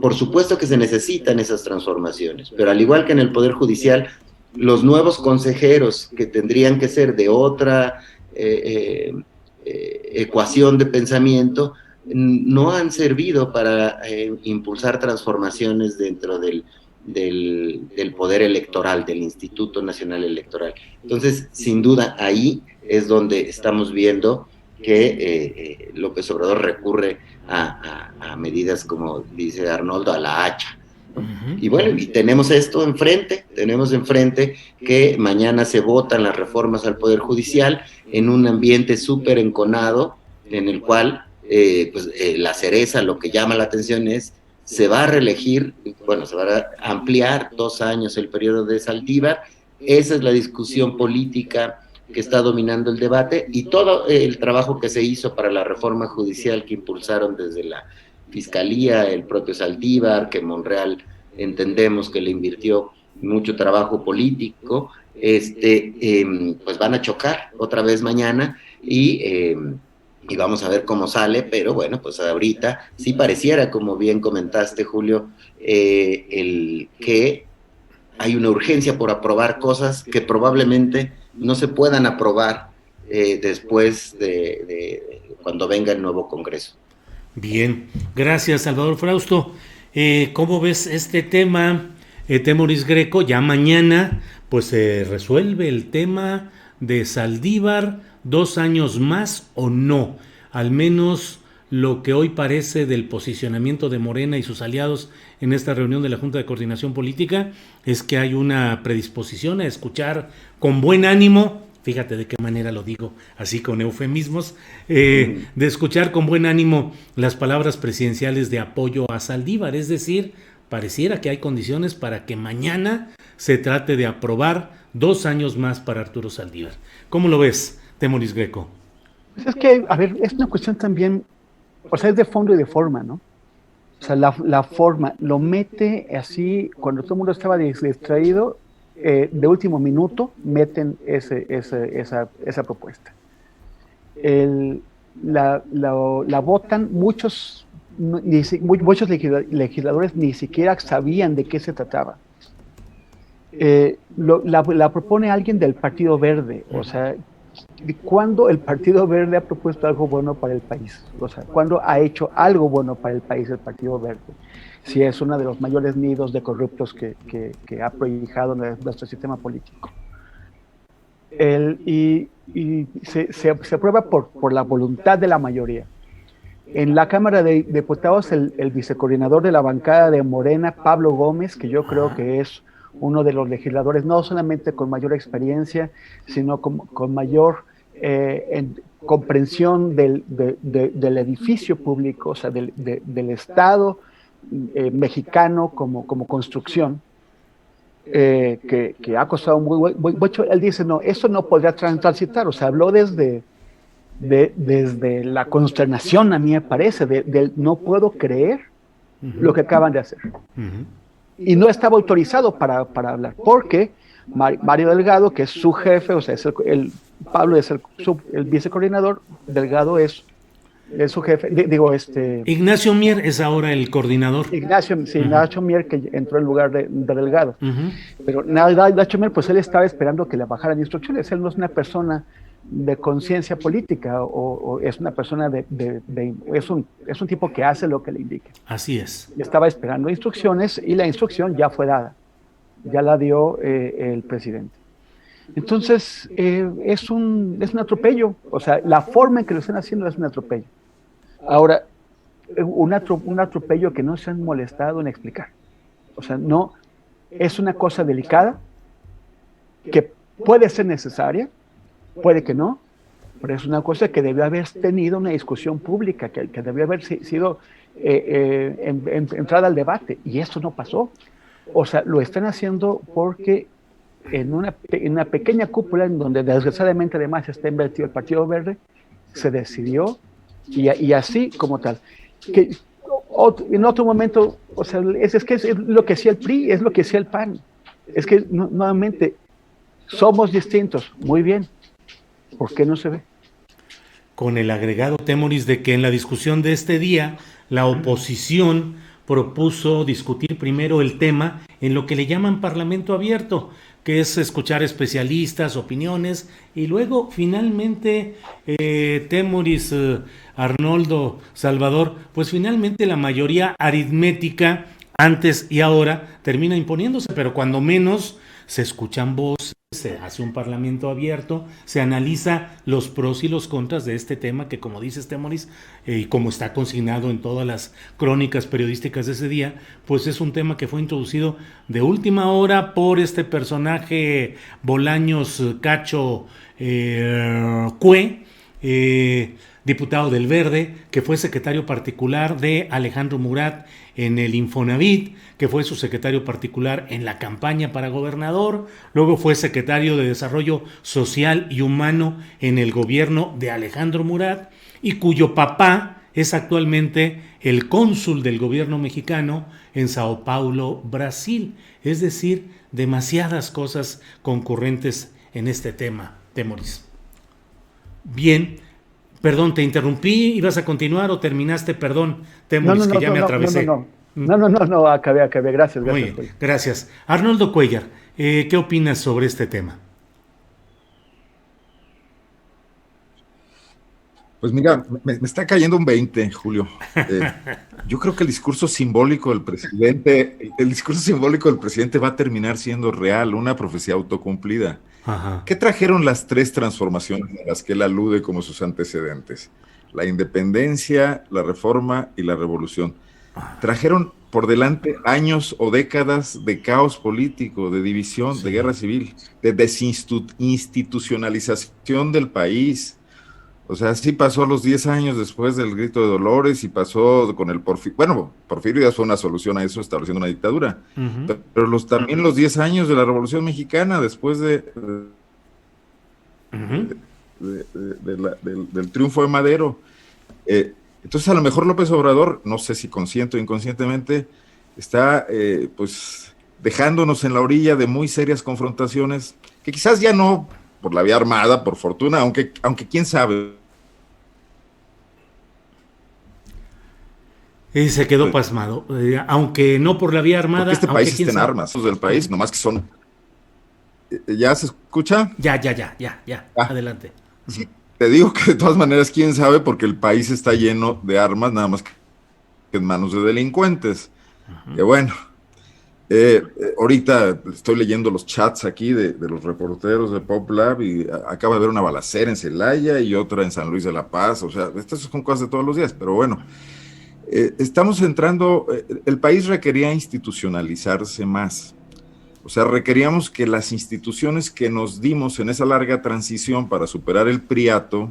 Por supuesto que se necesitan esas transformaciones, pero al igual que en el Poder Judicial, los nuevos consejeros que tendrían que ser de otra ecuación de pensamiento no han servido para impulsar transformaciones dentro del poder electoral, del Instituto Nacional Electoral. Entonces, sin duda, ahí es donde estamos viendo que López Obrador recurre a medidas, como dice Arnoldo, a la hacha. Y bueno, y tenemos enfrente que mañana se votan las reformas al Poder Judicial en un ambiente súper enconado, en el cual la cereza, lo que llama la atención es, se va a reelegir, bueno, se va a ampliar 2 años el periodo de Saldívar. Esa es la discusión política que está dominando el debate, y todo el trabajo que se hizo para la reforma judicial que impulsaron desde la Fiscalía, el propio Saldívar, que Monreal entendemos que le invirtió mucho trabajo político, pues van a chocar otra vez mañana, y vamos a ver cómo sale, pero bueno, pues ahorita sí pareciera, como bien comentaste, Julio, que hay una urgencia por aprobar cosas que probablemente no se puedan aprobar después de cuando venga el nuevo Congreso. Bien, gracias, Salvador Frausto. ¿Cómo ves este tema, Temoris Greco? Ya mañana pues se resuelve el tema de Saldívar, 2 años más o no, al menos lo que hoy parece del posicionamiento de Morena y sus aliados en esta reunión de la Junta de Coordinación Política es que hay una predisposición a escuchar con buen ánimo, fíjate de qué manera lo digo, así con eufemismos, de escuchar con buen ánimo las palabras presidenciales de apoyo a Saldívar, es decir, pareciera que hay condiciones para que mañana se trate de aprobar 2 años más para Arturo Saldívar. ¿Cómo lo ves, Temoris Greco? Pues es que, a ver, es una cuestión también, o sea, es de fondo y de forma, ¿no? O sea, la forma lo mete así, cuando todo el mundo estaba distraído, de último minuto meten esa propuesta. La votan muchos legisladores ni siquiera sabían de qué se trataba. La propone alguien del Partido Verde, o sea, ¿cuándo el Partido Verde ha propuesto algo bueno para el país? O sea, ¿cuándo ha hecho algo bueno para el país el Partido Verde? Si es uno de los mayores nidos de corruptos que ha prohijado nuestro sistema político. Y se aprueba por la voluntad de la mayoría. En la Cámara de Diputados, el vicecoordinador de la bancada de Morena, Pablo Gómez, que yo creo que es uno de los legisladores no solamente con mayor experiencia, sino con mayor comprensión del edificio público, o sea, del Estado mexicano como construcción, que ha costado mucho. Él dice, no, eso no podría transitar, o sea, habló desde la consternación, a mí me parece, no puedo creer lo que acaban de hacer. Y no estaba autorizado para hablar, porque Mario Delgado, que es su jefe, o sea, Pablo es el vicecoordinador, Delgado es su jefe, Ignacio Mier es ahora el coordinador. Ignacio Mier, que entró en lugar de Delgado. Pero Ignacio Mier, pues él estaba esperando que le bajaran instrucciones. Él no es una persona de conciencia política, o es una persona es un tipo que hace lo que le indique. Así es. Estaba esperando instrucciones y la instrucción ya fue dada. Ya la dio el presidente. Entonces, es un atropello. O sea, la forma en que lo están haciendo es un atropello. Ahora, un atropello que no se han molestado en explicar. O sea, no, es una cosa delicada que puede ser necesaria, puede que no, pero es una cosa que debió haber tenido una discusión pública, que debió haber sido entrada al debate, y esto no pasó. O sea, lo están haciendo porque en una pequeña cúpula en donde desgraciadamente además está invertido el Partido Verde, se decidió, y así como tal. Que en otro momento, o sea, es que es lo que hacía el PRI, es lo que hacía el PAN. Es que nuevamente somos distintos, muy bien. ¿Por qué no se ve? Con el agregado, Temoris, de que en la discusión de este día, la oposición propuso discutir primero el tema en lo que le llaman Parlamento Abierto, que es escuchar especialistas, opiniones, y luego finalmente Temoris, Arnoldo, Salvador, pues finalmente la mayoría aritmética antes y ahora termina imponiéndose, pero cuando menos se escuchan voces, se hace un parlamento abierto, se analiza los pros y los contras de este tema que, como dices, Temoris, y como está consignado en todas las crónicas periodísticas de ese día, pues es un tema que fue introducido de última hora por este personaje Bolaños Cacho Cue, diputado del Verde, que fue secretario particular de Alejandro Murat en el Infonavit, que fue su secretario particular en la campaña para gobernador, luego fue secretario de Desarrollo Social y Humano en el gobierno de Alejandro Murat, y cuyo papá es actualmente el cónsul del gobierno mexicano en Sao Paulo, Brasil. Es decir, demasiadas cosas concurrentes en este tema, Temoris. Bien. Perdón, te interrumpí, ¿ibas a continuar o terminaste? Perdón, Temoris, que ya me atravesé. No, acabé, gracias. Muy bien, gracias. Arnoldo Cuellar, ¿qué opinas sobre este tema? Pues mira, me está cayendo un 20, Julio. Yo creo que el discurso simbólico del presidente va a terminar siendo real, una profecía autocumplida. Ajá. ¿Qué trajeron las 3 transformaciones a las que él alude como sus antecedentes? La independencia, la reforma y la revolución. Trajeron por delante años o décadas de caos político, de división, sí, de guerra civil, de desinstitucionalización del país. O sea, sí pasó los 10 años después del Grito de Dolores y pasó con el Porfirio. Bueno, Porfirio ya fue una solución a eso, estableciendo una dictadura. Uh-huh. Pero también los 10 años de la Revolución Mexicana, después del triunfo de Madero. Entonces, a lo mejor López Obrador, no sé si consciente o inconscientemente, está pues dejándonos en la orilla de muy serias confrontaciones, que quizás ya no por la vía armada, por fortuna, aunque quién sabe. Se quedó pasmado, aunque no por la vía armada. Porque este país está en armas, los del país, nomás que son. ¿Ya se escucha? Ya. Adelante. Sí, te digo que de todas maneras, quién sabe, porque el país está lleno de armas, nada más que en manos de delincuentes. Uh-huh. Que bueno, ahorita estoy leyendo los chats aquí de los reporteros de PopLab y acaba de haber una balacera en Celaya y otra en San Luis de la Paz. O sea, estas son cosas de todos los días, pero bueno. Estamos entrando, el país requería institucionalizarse más, o sea, requeríamos que las instituciones que nos dimos en esa larga transición para superar el priato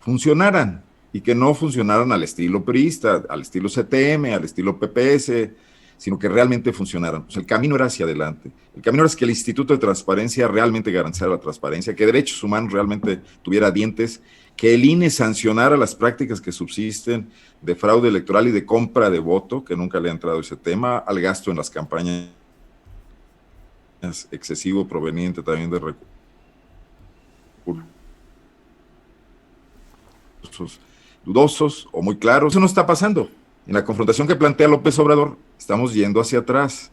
funcionaran, y que no funcionaran al estilo priista, al estilo CTM, al estilo PPS, sino que realmente funcionaran. Pues el camino era hacia adelante, el camino era que el Instituto de Transparencia realmente garantizara la transparencia, que Derechos Humanos realmente tuviera dientes, que el INE sancionara las prácticas que subsisten de fraude electoral y de compra de voto, que nunca le ha entrado ese tema, al gasto en las campañas excesivo proveniente también de recursos dudosos o muy claros. Eso no está pasando. En la confrontación que plantea López Obrador, estamos yendo hacia atrás.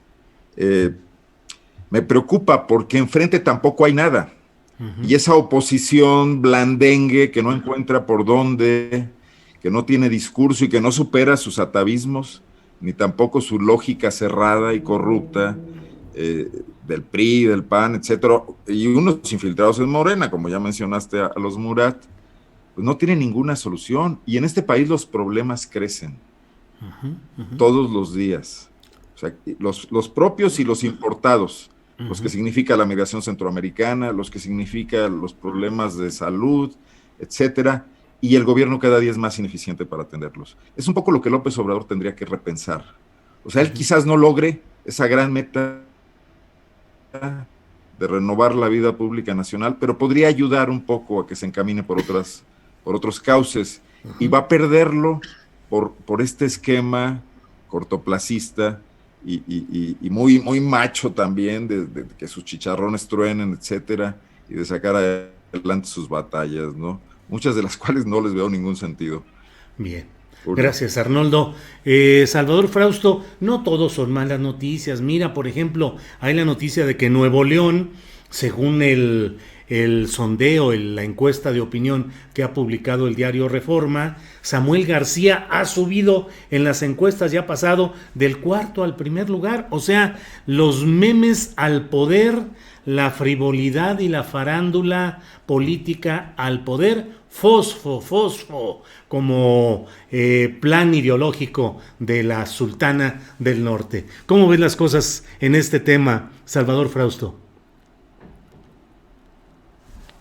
Me preocupa porque enfrente tampoco hay nada. Uh-huh. Y esa oposición blandengue que no encuentra por dónde, que no tiene discurso y que no supera sus atavismos, ni tampoco su lógica cerrada y corrupta del PRI, del PAN, etcétera, y unos infiltrados en Morena, como ya mencionaste a los Murat, pues no tiene ninguna solución. Y en este país los problemas crecen todos los días. O sea, los propios y los importados. Los que significa la migración centroamericana, los que significa los problemas de salud, etcétera, y el gobierno cada día es más ineficiente para atenderlos. Es un poco lo que López Obrador tendría que repensar. O sea, él quizás no logre esa gran meta de renovar la vida pública nacional, pero podría ayudar un poco a que se encamine por otros cauces, y va a perderlo por este esquema cortoplacista y muy macho también, de que sus chicharrones truenen, etcétera, y de sacar adelante sus batallas, ¿no? Muchas de las cuales no les veo ningún sentido. Bien. Julio. Gracias, Arnoldo. Salvador Frausto, no todos son malas noticias. Mira, por ejemplo, hay la noticia de que Nuevo León, según el sondeo, la encuesta de opinión que ha publicado el diario Reforma, Samuel García ha subido en las encuestas, ya ha pasado del cuarto al primer lugar. O sea, los memes al poder, la frivolidad y la farándula política al poder, fosfo, como plan ideológico de la Sultana del Norte. ¿Cómo ves las cosas en este tema, Salvador Frausto?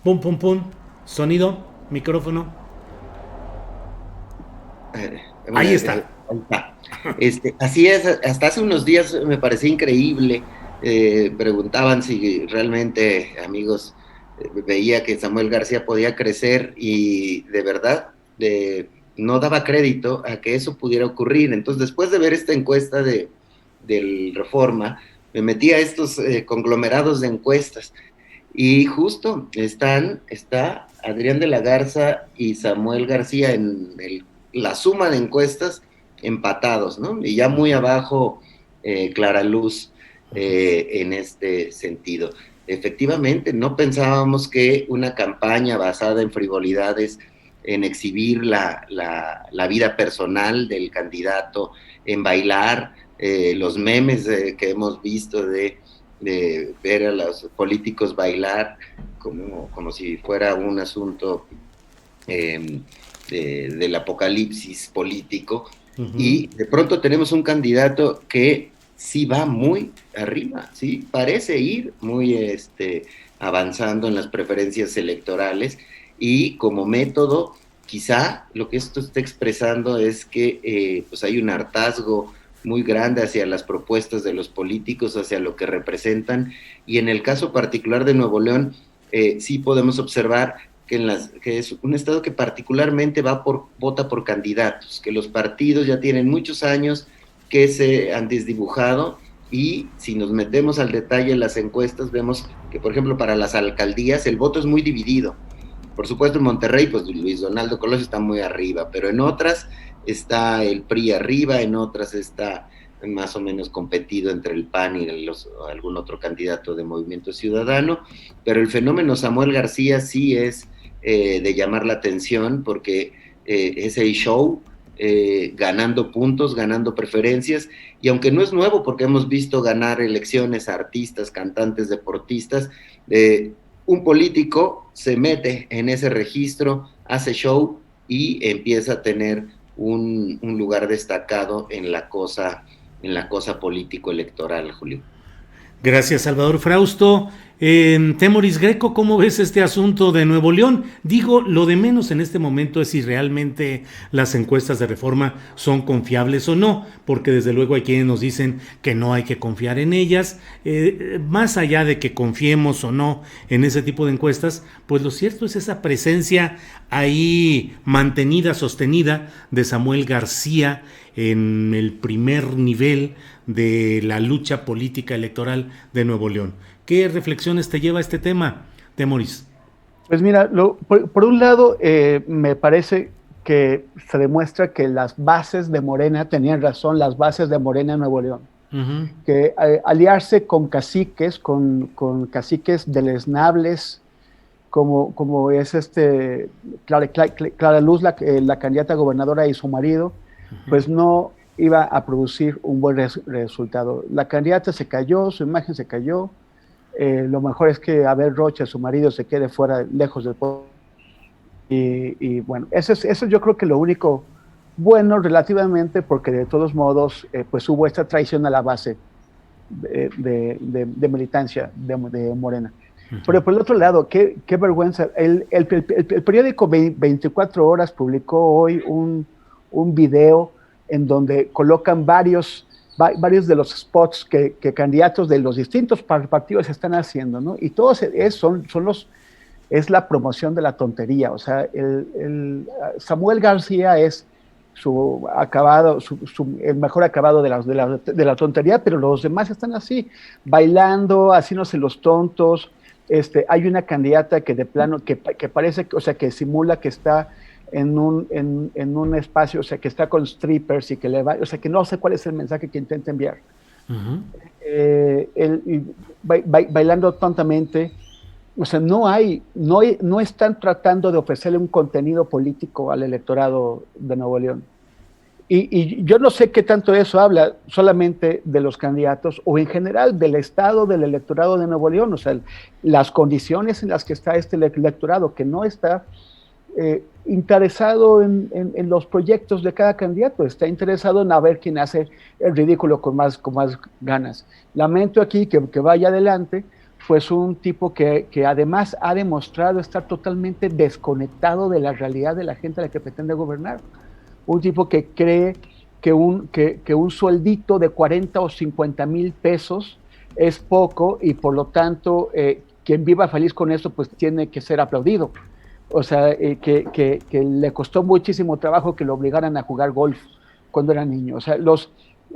Pum, pum, pum. Sonido, micrófono. Ahí está. Así es, hasta hace unos días me parecía increíble. Preguntaban si realmente, amigos, veía que Samuel García podía crecer y de verdad no daba crédito a que eso pudiera ocurrir. Entonces, después de ver esta encuesta del Reforma, me metí a estos conglomerados de encuestas y justo está Adrián de la Garza y Samuel García en la suma de encuestas empatados, ¿no? Y ya muy abajo Clara Luz en este sentido. Efectivamente, no pensábamos que una campaña basada en frivolidades, en exhibir la vida personal del candidato, en bailar, los memes que hemos visto de ver a los políticos bailar como si fuera un asunto del apocalipsis político, y de pronto tenemos un candidato que sí va muy arriba, sí, parece ir muy avanzando en las preferencias electorales, y como método, quizá lo que esto está expresando es que pues hay un hartazgo muy grande hacia las propuestas de los políticos, hacia lo que representan, y en el caso particular de Nuevo León, sí podemos observar que es un estado que particularmente vota por candidatos, que los partidos ya tienen muchos años que se han desdibujado, y si nos metemos al detalle en las encuestas, vemos que, por ejemplo, para las alcaldías el voto es muy dividido. Por supuesto, en Monterrey, pues Luis Donaldo Colosio está muy arriba, pero en otras está el PRI arriba, en otras está más o menos competido entre el PAN y algún otro candidato de Movimiento Ciudadano, pero el fenómeno Samuel García sí es de llamar la atención, porque es el show, ganando puntos, ganando preferencias, y aunque no es nuevo porque hemos visto ganar elecciones a artistas, cantantes, deportistas, un político se mete en ese registro, hace show y empieza a tener un lugar destacado en la cosa político-electoral, Julio. Gracias, Salvador Frausto. Temoris Greco, ¿cómo ves este asunto de Nuevo León? Digo, lo de menos en este momento es si realmente las encuestas de Reforma son confiables o no, porque desde luego hay quienes nos dicen que no hay que confiar en ellas. Más allá de que confiemos o no en ese tipo de encuestas, pues lo cierto es esa presencia ahí mantenida, sostenida, de Samuel García en el primer nivel de la lucha política electoral de Nuevo León. ¿Qué reflexiones te lleva este tema, Temoris? Pues mira, por un lado, me parece que se demuestra que las bases de Morena tenían razón, las bases de Morena en Nuevo León. Que aliarse con caciques deleznables, como es Clara Luz, la candidata gobernadora, y su marido, pues no iba a producir un buen resultado. La candidata se cayó, su imagen se cayó. Lo mejor es que Abel Rocha, su marido, se quede fuera, lejos del poder. Y bueno, eso yo creo que lo único bueno relativamente, porque de todos modos pues hubo esta traición a la base de militancia de Morena. Pero por el otro lado, qué vergüenza. El periódico 24 Horas publicó hoy un video en donde colocan varios de los spots que candidatos de los distintos partidos están haciendo, ¿no? Y todos es la promoción de la tontería. O sea, Samuel García es el mejor acabado de la tontería, pero los demás están así, bailando, haciéndose los tontos. Hay una candidata que de plano, que parece, o sea, que simula que está en un espacio, o sea, que está con strippers y que le va, o sea, que no sé cuál es el mensaje que intenta enviar. Uh-huh. Bailando tontamente, o sea, no están tratando de ofrecerle un contenido político al electorado de Nuevo León. Y yo no sé qué tanto eso habla solamente de los candidatos o en general del estado del electorado de Nuevo León, o sea, las condiciones en las que está este electorado, que no está interesado en los proyectos de cada candidato, está interesado en a ver quién hace el ridículo con más ganas. Lamento aquí que vaya adelante, pues un tipo que además ha demostrado estar totalmente desconectado de la realidad de la gente a la que pretende gobernar. Un tipo que cree que un sueldito de 40 o 50 mil pesos es poco y por lo tanto quien viva feliz con eso pues tiene que ser aplaudido. O sea, que le costó muchísimo trabajo que lo obligaran a jugar golf cuando era niño. O sea,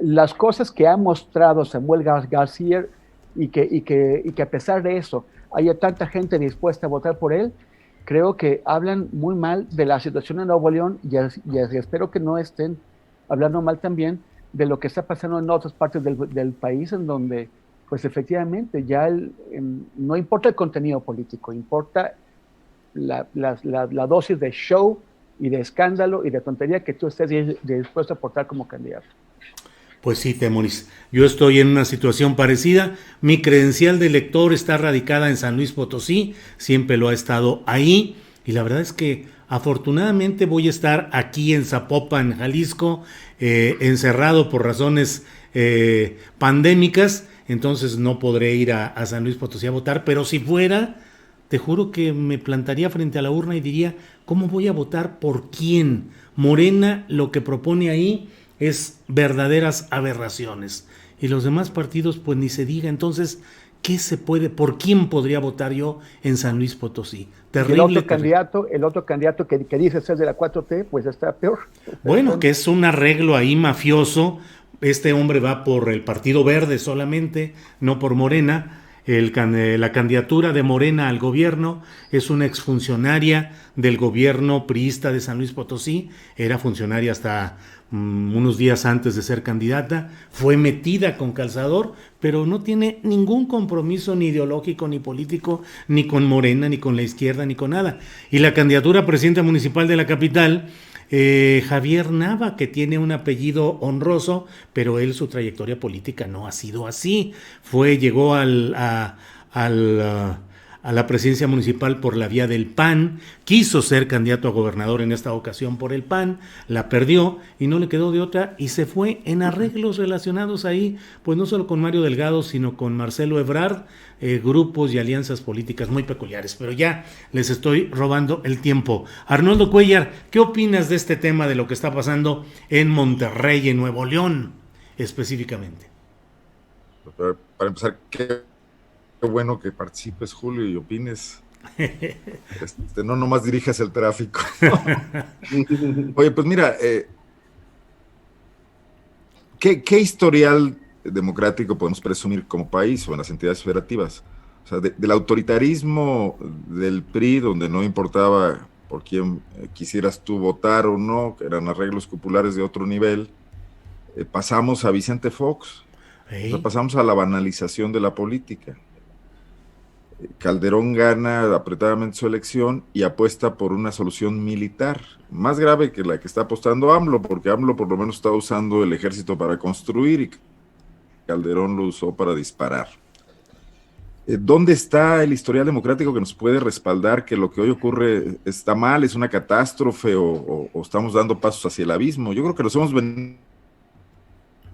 las cosas que ha mostrado Samuel García y que a pesar de eso haya tanta gente dispuesta a votar por él, creo que hablan muy mal de la situación en Nuevo León y espero que no estén hablando mal también de lo que está pasando en otras partes del país, en donde pues efectivamente ya no importa el contenido político, importa la dosis de show y de escándalo y de tontería que tú estés dispuesto a aportar como candidato. Pues sí, Temoris, yo estoy en una situación parecida. Mi credencial de elector está radicada en San Luis Potosí, siempre lo ha estado ahí, y la verdad es que afortunadamente voy a estar aquí en Zapopan, Jalisco, encerrado por razones pandémicas, entonces no podré ir a San Luis Potosí a votar, pero si fuera, te juro que me plantaría frente a la urna y diría, ¿cómo voy a votar por quién? Morena lo que propone ahí es verdaderas aberraciones. Y los demás partidos, pues ni se diga. Entonces, ¿qué se puede? ¿Por quién podría votar yo en San Luis Potosí? Terrible. El otro candidato que dice ser de la 4T, pues está peor. Bueno, que es un arreglo ahí mafioso. Este hombre va por el Partido Verde solamente, no por Morena. La candidatura de Morena al gobierno es una exfuncionaria del gobierno priista de San Luis Potosí, era funcionaria hasta unos días antes de ser candidata, fue metida con calzador, pero no tiene ningún compromiso ni ideológico, ni político, ni con Morena, ni con la izquierda, ni con nada. Y la candidatura a presidenta municipal de la capital, Javier Nava, que tiene un apellido honroso, pero él, su trayectoria política no ha sido así. Llegó a la presidencia municipal por la vía del PAN, quiso ser candidato a gobernador en esta ocasión por el PAN, la perdió y no le quedó de otra y se fue en arreglos relacionados ahí, pues no solo con Mario Delgado, sino con Marcelo Ebrard, grupos y alianzas políticas muy peculiares, pero ya les estoy robando el tiempo. Arnoldo Cuellar, ¿qué opinas de este tema, de lo que está pasando en Monterrey, en Nuevo León, específicamente? Para empezar, qué bueno que participes, Julio, y opines. No nomás dirijas el tráfico. Oye, pues mira, ¿qué historial democrático podemos presumir como país o en las entidades federativas? O sea, del autoritarismo del PRI, donde no importaba por quién quisieras tú votar o no, que eran arreglos populares de otro nivel, pasamos a Vicente Fox, o sea, pasamos a la banalización de la política. Calderón gana apretadamente su elección y apuesta por una solución militar, más grave que la que está apostando AMLO, porque AMLO por lo menos está usando el ejército para construir y Calderón lo usó para disparar. ¿Dónde está el historial democrático que nos puede respaldar que lo que hoy ocurre está mal, es una catástrofe o estamos dando pasos hacia el abismo? Yo creo que los hemos venido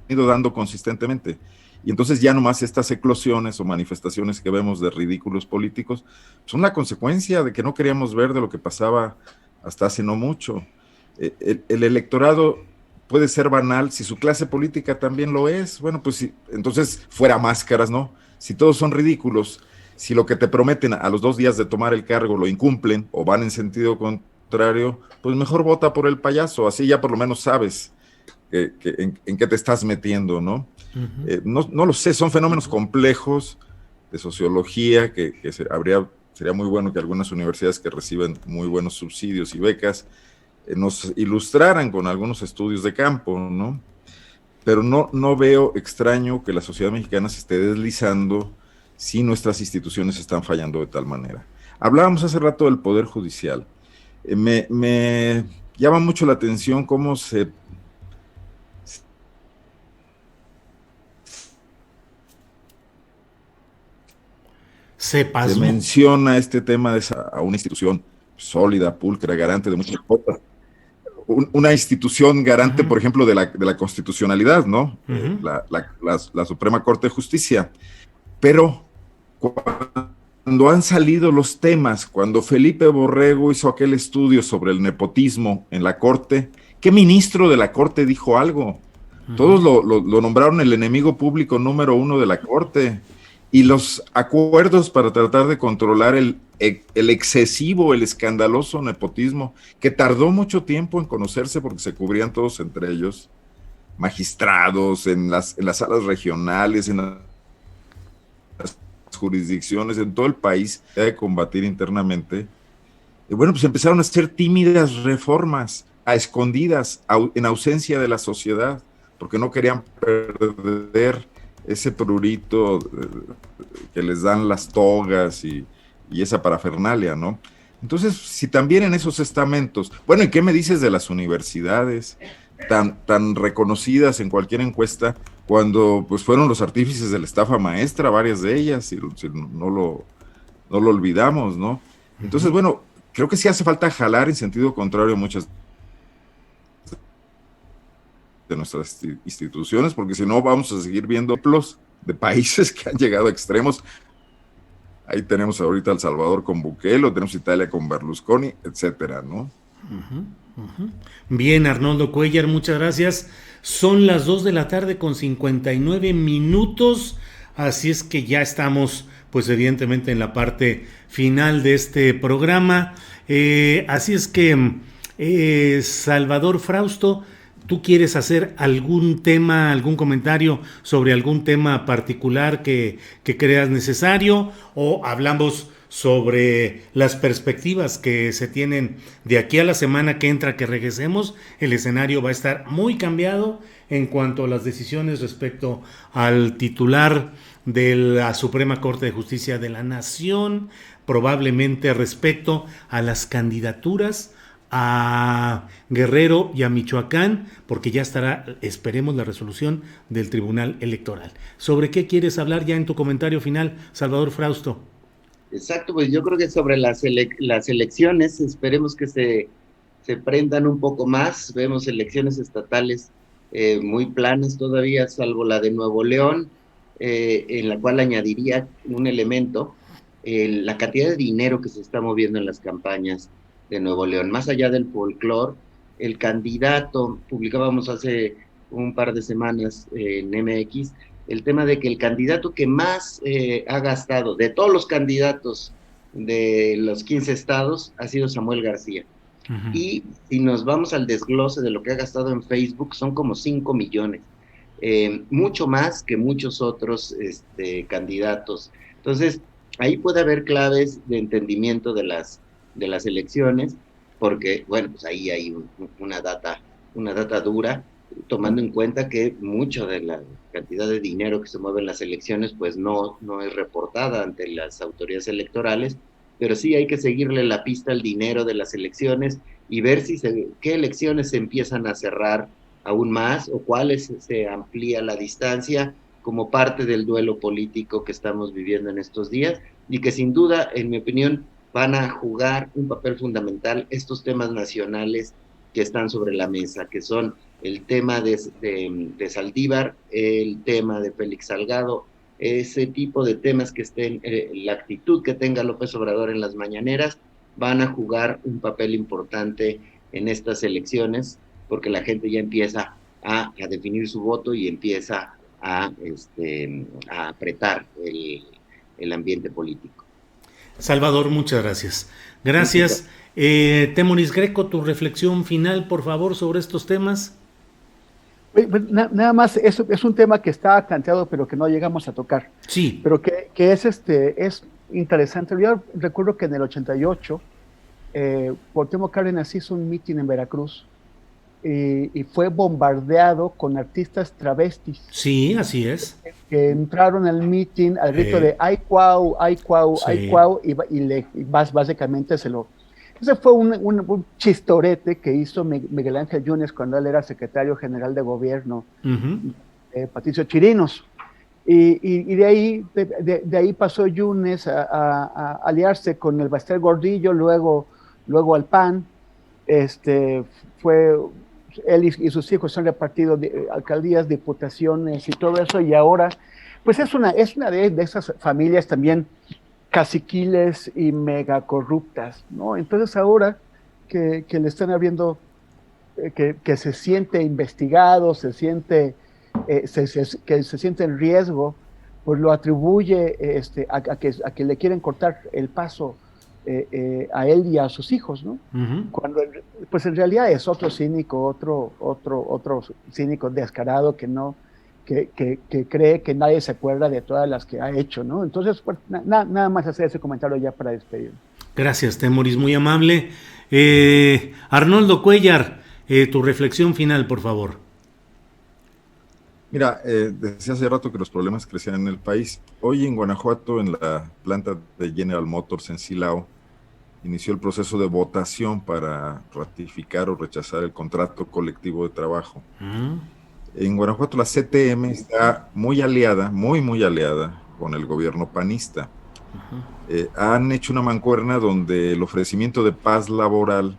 dando consistentemente. Y entonces ya nomás estas eclosiones o manifestaciones que vemos de ridículos políticos son la consecuencia de que no queríamos ver de lo que pasaba hasta hace no mucho. El electorado puede ser banal si su clase política también lo es. Bueno, pues si, entonces fuera máscaras, ¿no? Si todos son ridículos, si lo que te prometen a los 2 días de tomar el cargo lo incumplen o van en sentido contrario, pues mejor vota por el payaso, así ya por lo menos sabes en qué te estás metiendo, ¿no? Uh-huh. No lo sé, son fenómenos complejos de sociología que sería muy bueno que algunas universidades que reciben muy buenos subsidios y becas nos ilustraran con algunos estudios de campo, ¿no? Pero no veo extraño que la sociedad mexicana se esté deslizando si nuestras instituciones están fallando de tal manera. Hablábamos hace rato del Poder Judicial. Me llama mucho la atención cómo se menciona este tema a una institución sólida, pulcra, garante de muchas cosas. Una institución garante, por ejemplo, de la constitucionalidad, ¿no? La Suprema Corte de Justicia. Pero cuando han salido los temas, cuando Felipe Borrego hizo aquel estudio sobre el nepotismo en la Corte, ¿qué ministro de la Corte dijo algo? Todos lo nombraron el enemigo público número 1 de la Corte. Y los acuerdos para tratar de controlar el excesivo, el escandaloso nepotismo, que tardó mucho tiempo en conocerse porque se cubrían todos entre ellos, magistrados, en las salas regionales, en las jurisdicciones, en todo el país, de combatir internamente. Y bueno, pues empezaron a hacer tímidas reformas, a escondidas, en ausencia de la sociedad, porque no querían perder ese prurito que les dan las togas y esa parafernalia, ¿no? Entonces, si también en esos estamentos, bueno, ¿y qué me dices de las universidades tan reconocidas en cualquier encuesta, cuando pues fueron los artífices de la estafa maestra, varias de ellas, si no lo olvidamos, ¿no? Entonces, bueno, creo que sí hace falta jalar en sentido contrario muchas de nuestras instituciones, porque si no vamos a seguir viendo ejemplos de países que han llegado a extremos. Ahí tenemos ahorita El Salvador con Bukele, tenemos Italia con Berlusconi, etcétera, ¿no? Bien, Arnoldo Cuéllar, muchas gracias. Son las 2:59 p.m, así es que ya estamos, pues evidentemente en la parte final de este programa. Así es que, Salvador Frausto, ¿tú quieres hacer algún tema, algún comentario sobre algún tema particular que creas necesario, o hablamos sobre las perspectivas que se tienen de aquí a la semana que entra que regresemos? El escenario va a estar muy cambiado en cuanto a las decisiones respecto al titular de la Suprema Corte de Justicia de la Nación, probablemente respecto a las candidaturas a Guerrero y a Michoacán, porque ya estará, esperemos, la resolución del Tribunal Electoral. ¿Sobre qué quieres hablar ya en tu comentario final, Salvador Frausto? Exacto, pues yo creo que sobre las elecciones, esperemos que se prendan un poco más. Vemos elecciones estatales muy planas todavía, salvo la de Nuevo León, en la cual añadiría un elemento, la cantidad de dinero que se está moviendo en las campañas de Nuevo León. Más allá del folclore, el candidato, publicábamos hace un par de semanas en MX, el tema de que el candidato que más ha gastado de todos los candidatos de los 15 estados ha sido Samuel García. Y si nos vamos al desglose de lo que ha gastado en Facebook, son como 5 millones. Mucho más que muchos otros candidatos. Entonces, ahí puede haber claves de entendimiento de las elecciones, porque, bueno, pues ahí hay una data dura, tomando en cuenta que mucho de la cantidad de dinero que se mueve en las elecciones, pues no es reportada ante las autoridades electorales, pero sí hay que seguirle la pista al dinero de las elecciones y ver qué elecciones se empiezan a cerrar aún más, o cuáles se amplía la distancia como parte del duelo político que estamos viviendo en estos días, y que sin duda, en mi opinión, van a jugar un papel fundamental estos temas nacionales que están sobre la mesa, que son el tema de Saldívar, el tema de Félix Salgado, ese tipo de temas que estén, la actitud que tenga López Obrador en las mañaneras, van a jugar un papel importante en estas elecciones, porque la gente ya empieza a definir su voto y empieza a apretar el ambiente político. Salvador, muchas gracias. Gracias. Temoris Greco, tu reflexión final, por favor, sobre estos temas. Nada más, es un tema que está planteado, pero que no llegamos a tocar. Sí. Pero que es interesante. Yo recuerdo que en el 88 Cuauhtémoc Cárdenas hizo un mitin en Veracruz y fue bombardeado con artistas travestis. Sí, así es. Que entraron al mitin al grito de ay cuau, ay cuau, sí. ay cuau, y básicamente se lo... Ese fue un chistorete que hizo Miguel Ángel Yunes cuando él era secretario general de gobierno, Patricio Chirinos. Y de ahí pasó Yunes a aliarse con el Baster Gordillo, luego al PAN. Él y sus hijos han repartido alcaldías, diputaciones y todo eso, y ahora pues es una de esas familias también caciquiles y mega corruptas, ¿no? Entonces ahora que le están abriendo, que se siente investigado, que se siente en riesgo, pues lo atribuye a que le quieren cortar el paso a él y a sus hijos, ¿no? Cuando pues en realidad es otro cínico, otro cínico descarado que cree que nadie se acuerda de todas las que ha hecho, ¿no? Entonces, pues, nada más hacer ese comentario ya para despedir. Gracias, Temoris, muy amable. Arnoldo Cuéllar, tu reflexión final, por favor. Mira, decía hace rato que los problemas crecían en el país. Hoy en Guanajuato, en la planta de General Motors en Silao, inició el proceso de votación para ratificar o rechazar el contrato colectivo de trabajo. En Guanajuato la CTM está muy aliada con el gobierno panista. Han hecho una mancuerna donde el ofrecimiento de paz laboral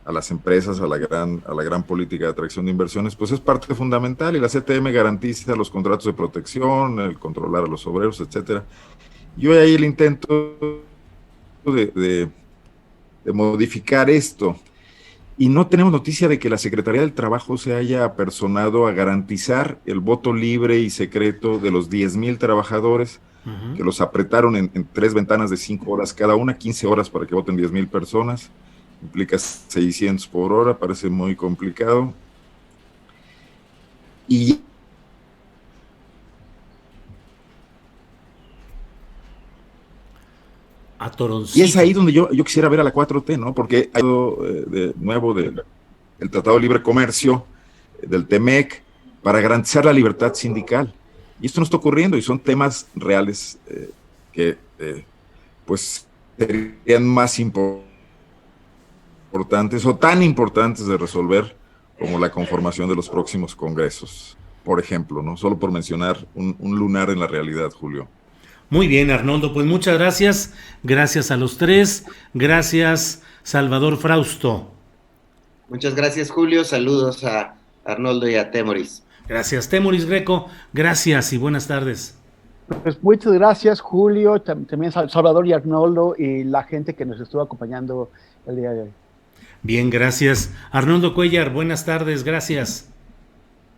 a las empresas, a la gran política de atracción de inversiones, pues es parte fundamental, y la CTM garantiza los contratos de protección, el controlar a los obreros, etcétera. Y hoy hay el intento de modificar esto. Y no tenemos noticia de que la Secretaría del Trabajo se haya apersonado a garantizar el voto libre y secreto de los 10,000 trabajadores, que los apretaron en 3 ventanas de 5 horas cada una, 15 horas para que voten 10,000 personas, implica 600 por hora, parece muy complicado. Y es ahí donde yo quisiera ver a la 4T, ¿no? Porque hay de nuevo del Tratado de Libre Comercio, del TEMEC, para garantizar la libertad sindical. Y esto no está ocurriendo, y son temas reales que pues serían más importantes o tan importantes de resolver como la conformación de los próximos congresos, por ejemplo, ¿no? Solo por mencionar un lunar en la realidad, Julio. Muy bien, Arnoldo, pues muchas gracias. Gracias a los tres. Gracias, Salvador Frausto. Muchas gracias, Julio. Saludos a Arnoldo y a Temoris. Gracias, Temoris Greco. Gracias y buenas tardes. Pues muchas gracias, Julio, también Salvador y Arnoldo y la gente que nos estuvo acompañando el día de hoy. Bien, gracias. Arnoldo Cuéllar, buenas tardes, gracias.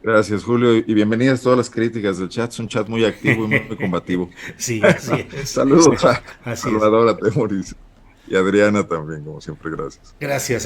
Gracias, Julio, y bienvenidas todas las críticas del chat. Es un chat muy activo y muy combativo. Sí, así es. Saludos a Salvador, a Temoris y a Adriana también, como siempre, gracias. Gracias.